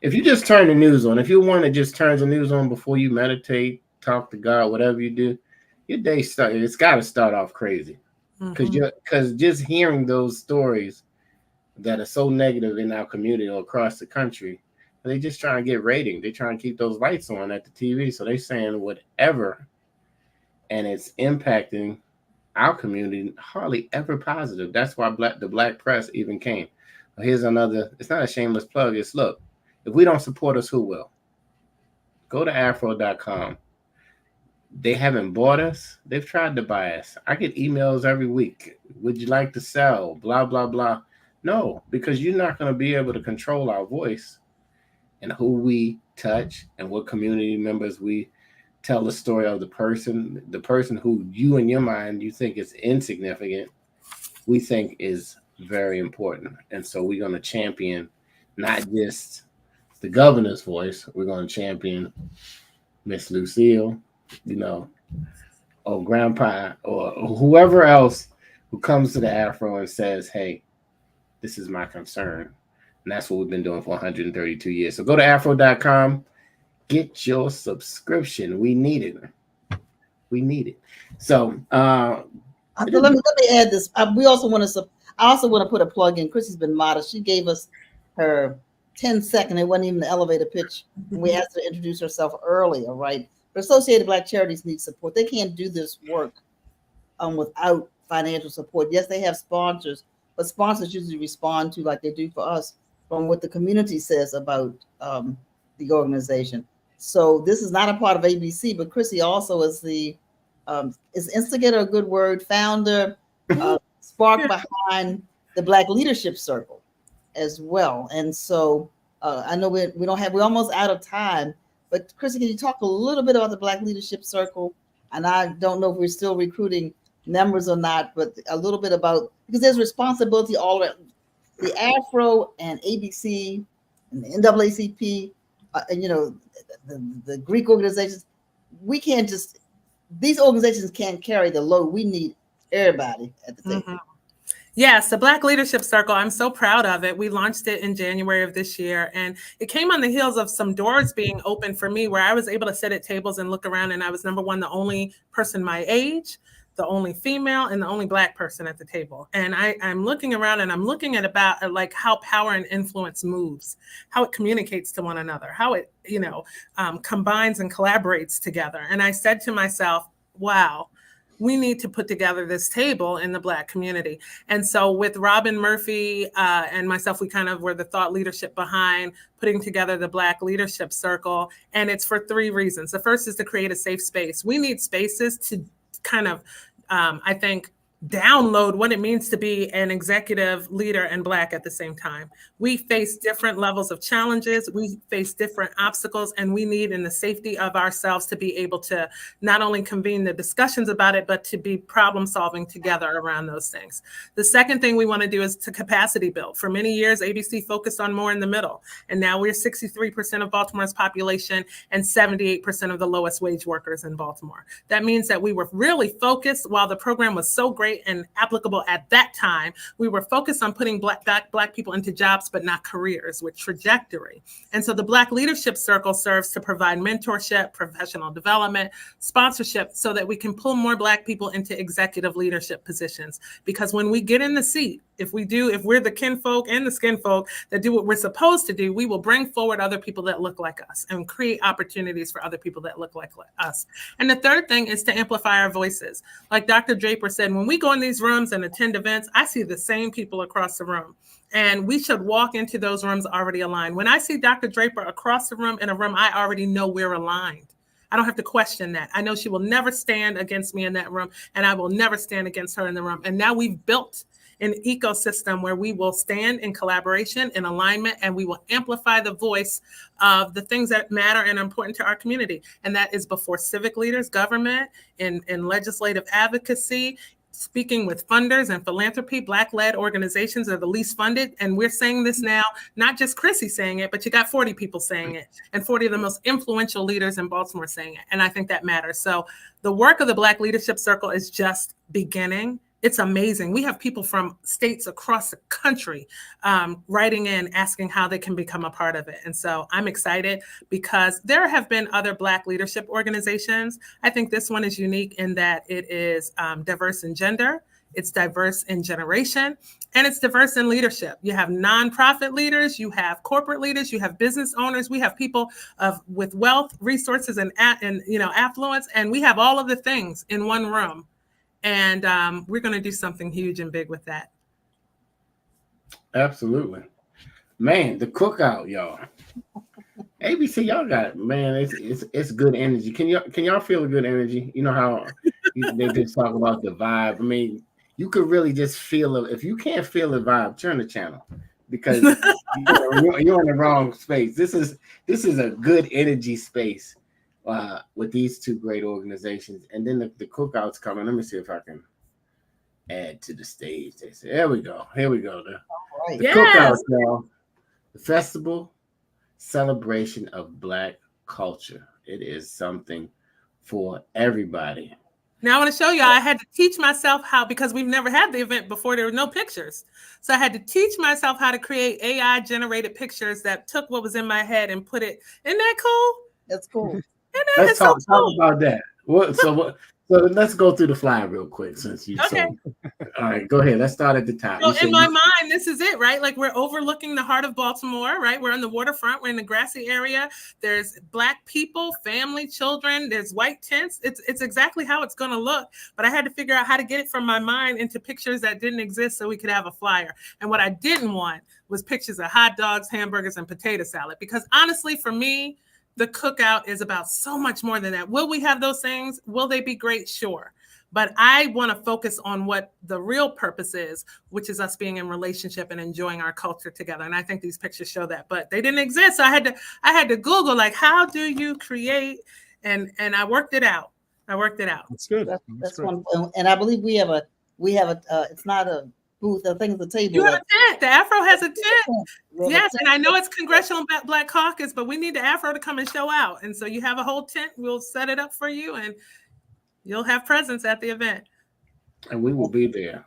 Speaker 1: If you just turn the news on, if you're one that just turns the news on before you meditate, talk to God, whatever you do, your day it's got to start off crazy. Because just hearing those stories that are so negative in our community or across the country, they just trying to get rating. They trying to keep those lights on at the TV. So they saying whatever, and it's impacting our community hardly ever positive. That's why the Black press even came. Here's another. It's not a shameless plug. It's, look, if we don't support us, who will? Go to afro.com. They haven't bought us. They've tried to buy us. I get emails every week. Would you like to sell? Blah, blah, blah. No, because you're not going to be able to control our voice and who we touch and what community members we tell the story of. The person who you in your mind, you think is insignificant, we think is very important. And so we're going to champion not just the governor's voice. We're going to champion Miss Lucille, or Grandpa, or whoever else who comes to the Afro and says, hey, this is my concern. And that's what we've been doing for 132 years. So go to afro.com, get your subscription. We need it. So
Speaker 2: let me add this. I also want to put a plug in. Chrissy's been modest. She gave us her 10-second, it wasn't even the elevator pitch. We asked her to introduce herself earlier, right? But Associated Black Charities need support. They can't do this work without financial support. Yes, they have sponsors, but sponsors usually respond to, like they do for us, from what the community says about the organization. So this is not a part of ABC, but Chrissy also is the is instigator a good word, founder, spark behind the Black Leadership Circle as well. And so I know we're almost out of time, but Chrissy, can you talk a little bit about the Black Leadership Circle? And I don't know if we're still recruiting members or not, but a little bit about, because there's responsibility all around the Afro and ABC and the NAACP, and the Greek organizations. We can't just, these organizations can't carry the load. We need everybody at the table.
Speaker 4: Mm-hmm. Yes, the Black Leadership Circle, I'm so proud of it. We launched it in January of this year, and it came on the heels of some doors being open for me where I was able to sit at tables and look around, and I was, number one, the only person my age, the only female, and the only Black person at the table. And I'm looking around and I'm looking at like how power and influence moves, how it communicates to one another, how it, combines and collaborates together. And I said to myself, wow, we need to put together this table in the Black community. And so with Robin Murphy and myself, we kind of were the thought leadership behind putting together the Black Leadership Circle. And it's for 3 reasons. The first is to create a safe space. We need spaces to kind of, I think, download what it means to be an executive leader and Black at the same time. We face different levels of challenges. We face different obstacles, and we need, in the safety of ourselves, to be able to not only convene the discussions about it, but to be problem solving together around those things. The second thing we want to do is to capacity build. For many years, ABC focused on more in the middle, and now we're 63% of Baltimore's population and 78% of the lowest wage workers in Baltimore. That means that we were really focused, while the program was so great and applicable at that time, we were focused on putting Black people into jobs, but not careers with trajectory. And so the Black Leadership Circle serves to provide mentorship, professional development, sponsorship, so that we can pull more Black people into executive leadership positions. Because when we get in the seat, if we're the kinfolk and the skinfolk that do what we're supposed to do, we will bring forward other people that look like us and create opportunities for other people that look like us. And the third thing is to amplify our voices. Like Dr. Draper said, when we go in these rooms and attend events, I see the same people across the room. And we should walk into those rooms already aligned. When I see Dr. Draper across the room in a room, I already know we're aligned. I don't have to question that. I know she will never stand against me in that room, and I will never stand against her in the room. And now we've built an ecosystem where we will stand in collaboration, in alignment, and we will amplify the voice of the things that matter and are important to our community. And that is before civic leaders, government, in legislative advocacy, speaking with funders and philanthropy. Black-led organizations are the least funded. And we're saying this now, not just Chrissy saying it, but you got 40 people saying it, and 40 of the most influential leaders in Baltimore saying it. And I think that matters. So the work of the Black Leadership Circle is just beginning. It's amazing. We have people from states across the country writing in, asking how they can become a part of it. And so I'm excited because there have been other Black leadership organizations. I think this one is unique in that it is diverse in gender, it's diverse in generation, and it's diverse in leadership. You have nonprofit leaders, you have corporate leaders, you have business owners, we have people with wealth, resources, and affluence, and we have all of the things in one room. And we're going to do something huge and big with that.
Speaker 1: Absolutely. Man, the cookout, y'all. ABC, y'all got, man, it's good energy. Can y'all feel the good energy? You know how they just talk about the vibe. I mean, you could really just feel it. If you can't feel the vibe, turn the channel, because you're in the wrong space. This is a good energy space. With these 2 great organizations, and then the cookout's coming. Let me see if I can add to the stage. They say, there we go. Here we go. The cookout, y'all. The festival celebration of Black culture. It is something for everybody.
Speaker 4: Now I want to show you. I had to teach myself how, because we've never had the event before. There were no pictures, so I had to teach myself how to create AI generated pictures that took what was in my head and put it. Isn't that cool?
Speaker 2: That's cool.
Speaker 1: Let's talk about that. So So let's go through the flyer real quick since you
Speaker 4: Okay.
Speaker 1: All right, go ahead. Let's start at the top.
Speaker 4: So in my mind, this is it, right? Like we're overlooking the heart of Baltimore, right? We're on the waterfront. We're in the grassy area. There's Black people, family, children. There's white tents. It's exactly how it's going to look. But I had to figure out how to get it from my mind into pictures that didn't exist so we could have a flyer. And what I didn't want was pictures of hot dogs, hamburgers, and potato salad. Because honestly, for me, the cookout is about so much more than that. Will we have those things? Will they be great? Sure. But I want to focus on what the real purpose is, which is us being in relationship and enjoying our culture together. And I think these pictures show that, but they didn't exist. So I had to Google, like, how do you create? And I worked it out.
Speaker 3: That's good.
Speaker 2: That's wonderful. And I believe we have a it's not a booth. I think it's a table.
Speaker 4: You have a tent. The Afro has a tent. Yes, and I know it's Congressional Black Caucus, but we need the Afro to come and show out. And so you have a whole tent. We'll set it up for you, and you'll have presence at the event.
Speaker 1: And we will be there.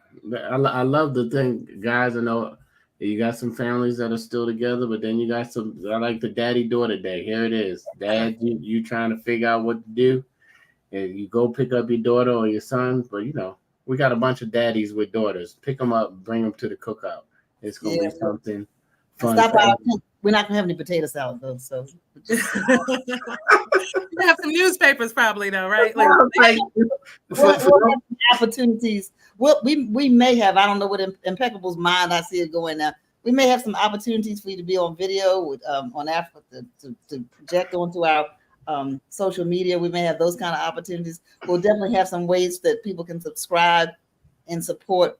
Speaker 1: I love the thing, guys. I know you got some families that are still together, but then you got some. I like the daddy-daughter day. Here it is. Dad, you trying to figure out what to do, and you go pick up your daughter or your son. But we got a bunch of daddies with daughters. Pick them up, bring them to the cookout. It's gonna be something fun.
Speaker 2: We're not gonna have any potato salad though. So
Speaker 4: you have some newspapers probably though, right? Like
Speaker 2: we'll have opportunities. We may have. I don't know what Impeccable's mind. I see it going now. We may have some opportunities for you to be on video with on Africa to project onto our social media. We may have those kind of opportunities. We'll definitely have some ways that people can subscribe and support.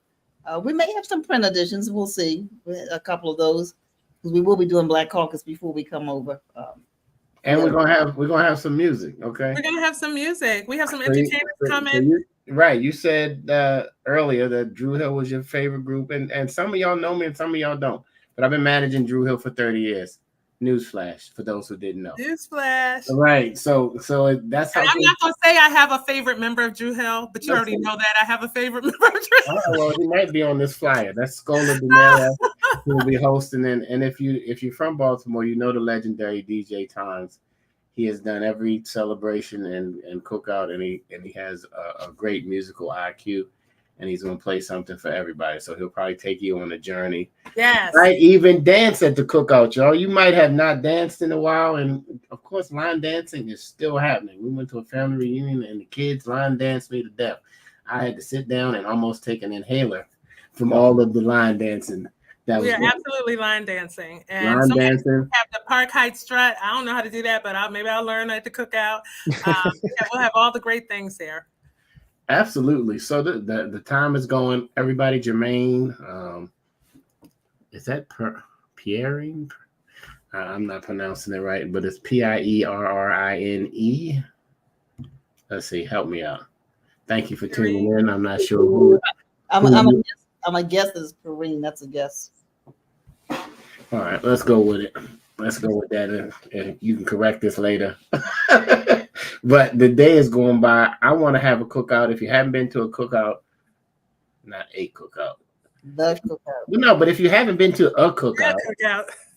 Speaker 2: We may have some print editions. We'll see a couple of those because we will be doing Black Caucus before we come over.
Speaker 1: And we're gonna have some music. Okay,
Speaker 4: we're gonna have some music. We have some entertainers coming.
Speaker 1: Right, you said earlier that Drew Hill was your favorite group, and some of y'all know me and some of y'all don't. But I've been managing Drew Hill for 30 years. Newsflash for those who didn't know.
Speaker 4: Newsflash.
Speaker 1: Right. So that's how.
Speaker 4: And I'm not gonna say I have a favorite member of Drew Hill, but you already know that I have a favorite member of Drew Hill.
Speaker 1: Well, he might be on this flyer. That's Scola Denera who will be hosting. And if you're from Baltimore, you know the legendary DJ Times. He has done every celebration and cookout, and he has a great musical IQ. And he's going to play something for everybody. So he'll probably take you on a journey.
Speaker 4: Yes.
Speaker 1: Might even dance at the cookout, y'all. You might have not danced in a while. And, of course, line dancing is still happening. We went to a family reunion, and the kids line danced me to death. I had to sit down and almost take an inhaler from all of the line dancing.
Speaker 4: We are absolutely line dancing. And
Speaker 1: line dancing.
Speaker 4: Have the Park Heights strut. I don't know how to do that, but maybe I'll learn at the cookout. We'll have all the great things there.
Speaker 1: Absolutely. So the time is going. Everybody, Jermaine, is that Pierring? I'm not pronouncing it right, but it's Pierrine. Let's see. Help me out. Thank you for tuning in. I'm not sure who.
Speaker 2: I'm a guess it's Perrine. That's a guess.
Speaker 1: All right, let's go with it. Let's go with that, and you can correct this later. But the day is going by. I want to have a cookout. If you haven't been to a cookout, not a cookout.
Speaker 2: The cookout.
Speaker 1: No, but if you haven't been to a cookout,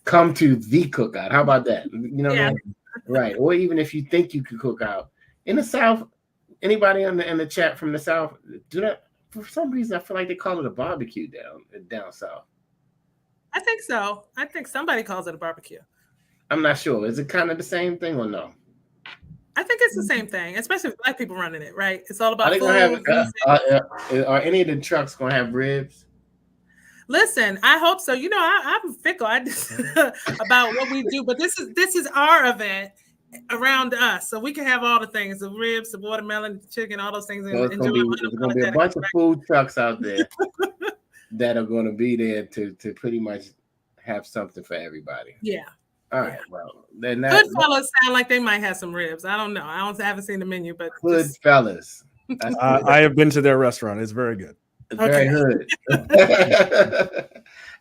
Speaker 1: come to the cookout. How about that? You know what I mean? Right. Or even if you think you could cook out. In the South, anybody in the chat from the South, do that. For some reason, I feel like they call it a barbecue down south.
Speaker 4: I think so. I think somebody calls it a barbecue. I'm
Speaker 1: not sure. Is it kind of the same thing or no?
Speaker 4: I think it's the same thing, especially with Black people running it, right? It's all about food.
Speaker 1: Are any of the trucks going to have ribs?
Speaker 4: Listen, I hope so. You know, I'm fickle about what we do, but this is our event around us, so we can have all the things: the ribs, the watermelon, the chicken, all those things.
Speaker 1: Well, there's going to be a bunch of food trucks out there that are going to be there to pretty much have something for everybody.
Speaker 4: Yeah.
Speaker 1: All right. Well, then
Speaker 4: Goodfellas sound like they might have some ribs. I don't know. I haven't seen the menu, but
Speaker 1: Goodfellas.
Speaker 3: I have been to their restaurant. It's very good.
Speaker 1: It's very good.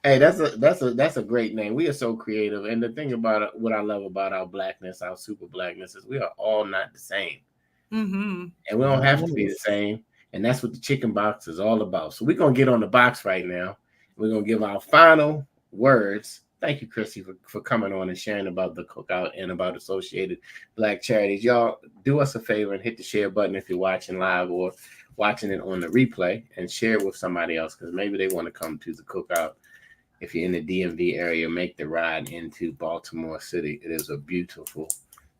Speaker 1: Hey, that's a great name. We are so creative, and the thing about it, what I love about our Blackness, our super Blackness, is we are all not the same, and we don't have to be the same. And that's what the ChickenBoxx is all about. So we're gonna get on the box right now. We're gonna give our final words Thank you, Chrissy, for coming on and sharing about the Cookout and about Associated Black Charities. Y'all, do us a favor and hit the share button if you're watching live or watching it on the replay, and share it with somebody else, because maybe they want to come to the Cookout. If you're in the DMV area, make the ride into Baltimore City. It is a beautiful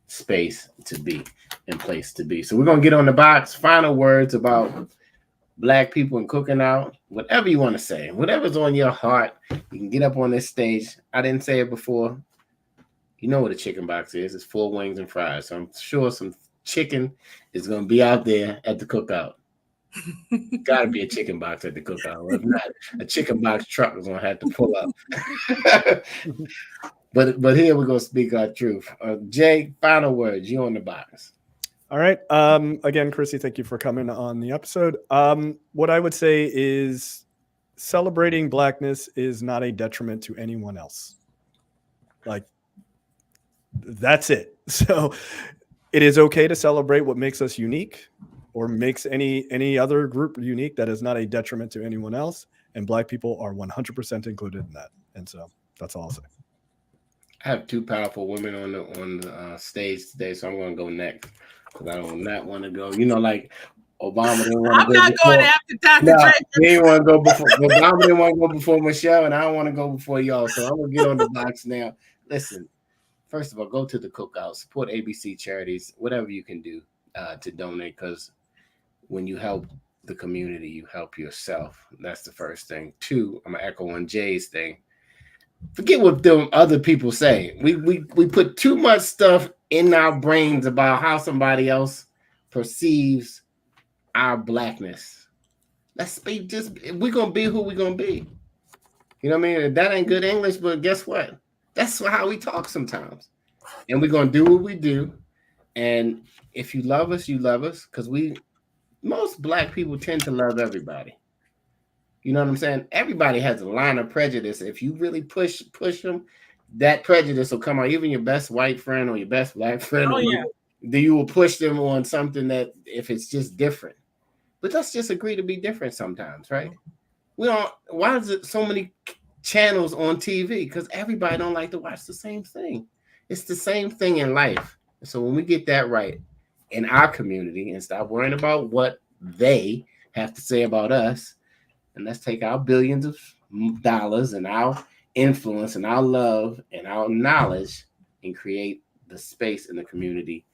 Speaker 1: space to be and place to be. So we're going to get on the box. Final words about Black people and cooking out, whatever you want to say, whatever's on your heart, you can get up on this stage. I didn't say it before. You know what a chicken box is. It's 4 wings and fries. So I'm sure some chicken is going to be out there at the Cookout. Got to be a chicken box at the Cookout. If not, a chicken box truck is going to have to pull up. But here we're going to speak our truth. Jay, final words. You on the box.
Speaker 3: All right. Again, Chrissy, thank you for coming on the episode. What I would say is celebrating Blackness is not a detriment to anyone else. Like, that's it. So it is okay to celebrate what makes us unique or makes any other group unique. That is not a detriment to anyone else. And Black people are 100% included in that. And so that's all I'll say.
Speaker 1: I have 2 powerful women on the stage today, so I'm going to go next. Because I do not want to go. You know, like Obama didn't want to go.
Speaker 4: I'm not going after Dr. Draper.
Speaker 1: He didn't want to go before. Obama didn't want to go before Michelle, and I don't want to go before y'all. So I'm going to get on the box now. Listen, first of all, go to the Cookout. Support ABC Charities, whatever you can do to donate. Because when you help the community, you help yourself. That's the first thing. 2, I'm going to echo on Jay's thing. Forget what them other people say. We put too much stuff in our brains about how somebody else perceives our Blackness. Let's be we're gonna be who we're gonna be. You know what I mean? That ain't good English, but guess what? That's how we talk sometimes. And we're gonna do what we do. And if you love us, you love us, because most Black people tend to love everybody. You know what I'm saying? Everybody has a line of prejudice. If you really push them, that prejudice will come out. Even your best white friend or your best Black friend, you will push them on something that if it's just different. But let's just agree to be different sometimes, right? Why is it so many channels on TV? Because everybody don't like to watch the same thing. It's the same thing in life. So when we get that right in our community and stop worrying about what they have to say about us, and let's take our billions of dollars and our influence and our love and our knowledge and create the space in the community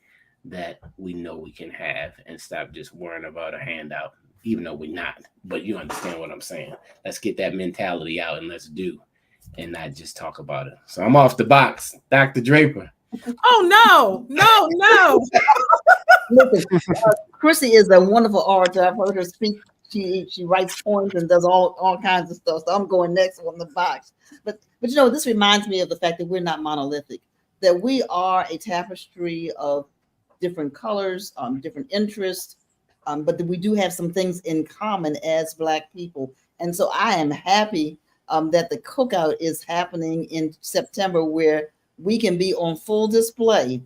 Speaker 1: that we know we can have, and stop just worrying about a handout, even though we're not. But you understand what I'm saying. Let's get that mentality out and let's do and not just talk about it. So I'm off the box. Dr. Draper.
Speaker 4: Oh, no.
Speaker 2: Listen, Chrissy is a wonderful orator. I've heard her speak. She writes poems and does all kinds of stuff. So I'm going next on the box. But you know, this reminds me of the fact that we're not monolithic, that we are a tapestry of different colors, different interests, but that we do have some things in common as Black people. And so I am happy that the Cookout is happening in September, where we can be on full display,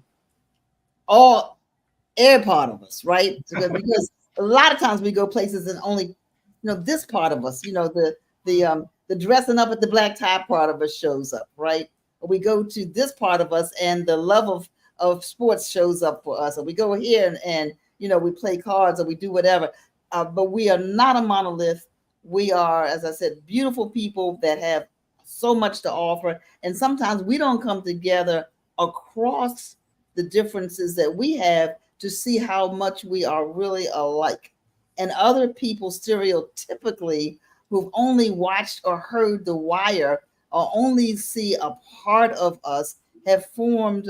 Speaker 2: every part of us, right? Because a lot of times we go places and only, this part of us, the dressing up at the black tie part of us shows up, right? Or we go to this part of us and the love of sports shows up for us. Or we go here and we play cards or we do whatever. But we are not a monolith. We are, as I said, beautiful people that have so much to offer. And sometimes we don't come together across the differences that we have to see how much we are really alike. And other people stereotypically who've only watched or heard The Wire or only see a part of us have formed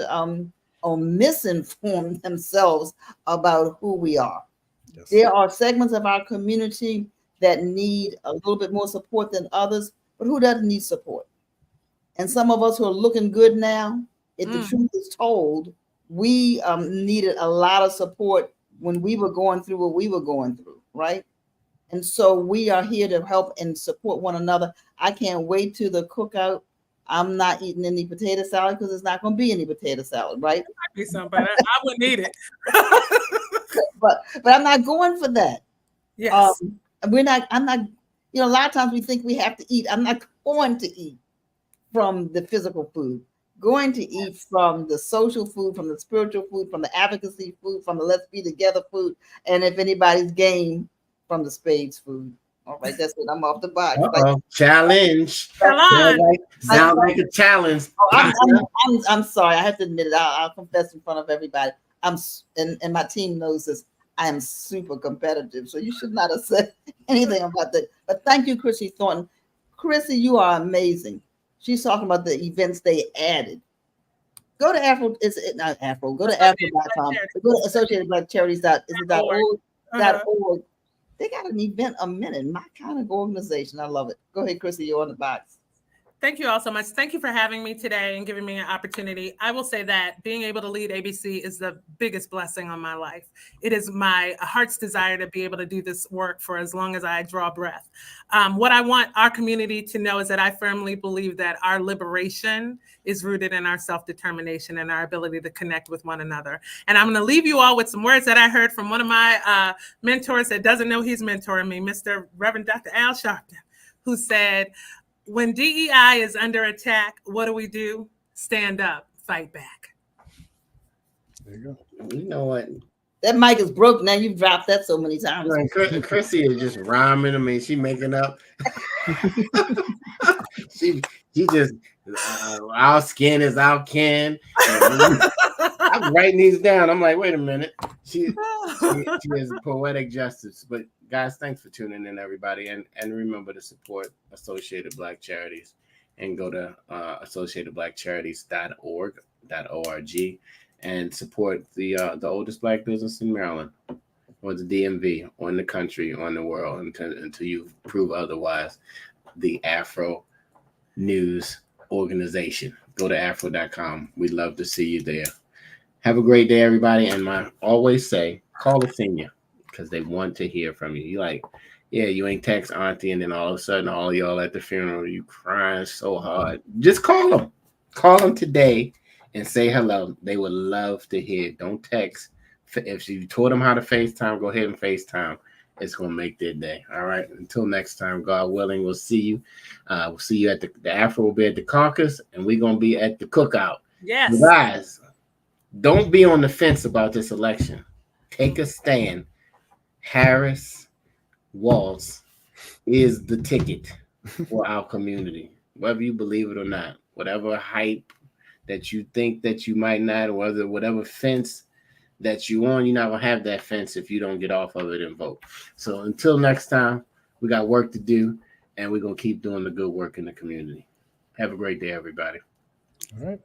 Speaker 2: or misinformed themselves about who we are. Yes. There are segments of our community that need a little bit more support than others, but who doesn't need support? And some of us who are looking good now, if the truth is told, we needed a lot of support when we were going through what we were going through, right? And so we are here to help and support one another. I can't wait to the Cookout. I'm not eating any potato salad because there's not going to be any potato salad, right?
Speaker 4: There might be some, but I wouldn't eat it.
Speaker 2: but I'm not going for that.
Speaker 4: Yes.
Speaker 2: I'm not, a lot of times we think we have to eat. I'm not going to eat. from the physical food, going to eat from the social food, from the spiritual food, from the advocacy food, from the let's be together food, and if anybody's game, from the spades food. All right, that's it. I'm off the box.
Speaker 1: Challenge. Sound like a challenge.
Speaker 2: I'm sorry. I have to admit it. I'll confess in front of everybody. And my team knows this. I am super competitive, so you should not have said anything about that. But thank you, Chrissy Thornton. Chrissy, you are amazing. She's talking about the events they added. Go to Afro. Is it not Afro? Go to Afro.com. Go to Associated Black Charities. .org. They got an event a minute. My kind of organization. I love it. Go ahead, Chrissy. You're on the box.
Speaker 4: Thank you all so much. Thank you for having me today and giving me an opportunity. I will say that being able to lead ABC is the biggest blessing on my life. It is my heart's desire to be able to do this work for as long as I draw breath. What I want our community to know is that I firmly believe that our liberation is rooted in our self-determination and our ability to connect with one another. And I'm going to leave you all with some words that I heard from one of my mentors that doesn't know he's mentoring me, Mr. Reverend Dr. Al Sharpton, who said, when DEI is under attack, what do? Stand up, fight back.
Speaker 3: There you
Speaker 1: go. You know what?
Speaker 2: That mic is broke now. You've dropped that so many times.
Speaker 1: Chrissy is just rhyming. I mean, she making up. she just our skin is our kin. I'm writing these down. I'm like, wait a minute. She has poetic justice. But guys, thanks for tuning in, everybody, and remember to support Associated Black Charities and go to associatedblackcharities.org and support the oldest Black business in Maryland, or the DMV, or in the country, or in the world, until you prove otherwise. The Afro News Organization. Go to afro.com. We'd love to see you there. Have a great day, everybody. And always say, call a senior, because they want to hear from you. You like, yeah, you ain't text auntie, and then all of a sudden, all y'all at the funeral, you crying so hard. Just call them. Call them today and say hello. They would love to hear. Don't text. If you taught them how to FaceTime, go ahead and FaceTime. It's going to make their day. All right. Until next time, God willing, we'll see you. We'll see you at the Afro will be at the caucus, and we're going to be at the cookout.
Speaker 4: Yes.
Speaker 1: But guys, don't be on the fence about this election. Take a stand. Harris Walz is the ticket for our community, whether you believe it or not. Whatever hype that you think that you might not, or whatever fence that you on, you're not gonna have that fence if you don't get off of it and vote. So until next time, we got work to do, and we're gonna keep doing the good work in the community. Have a great day, everybody.
Speaker 3: All right.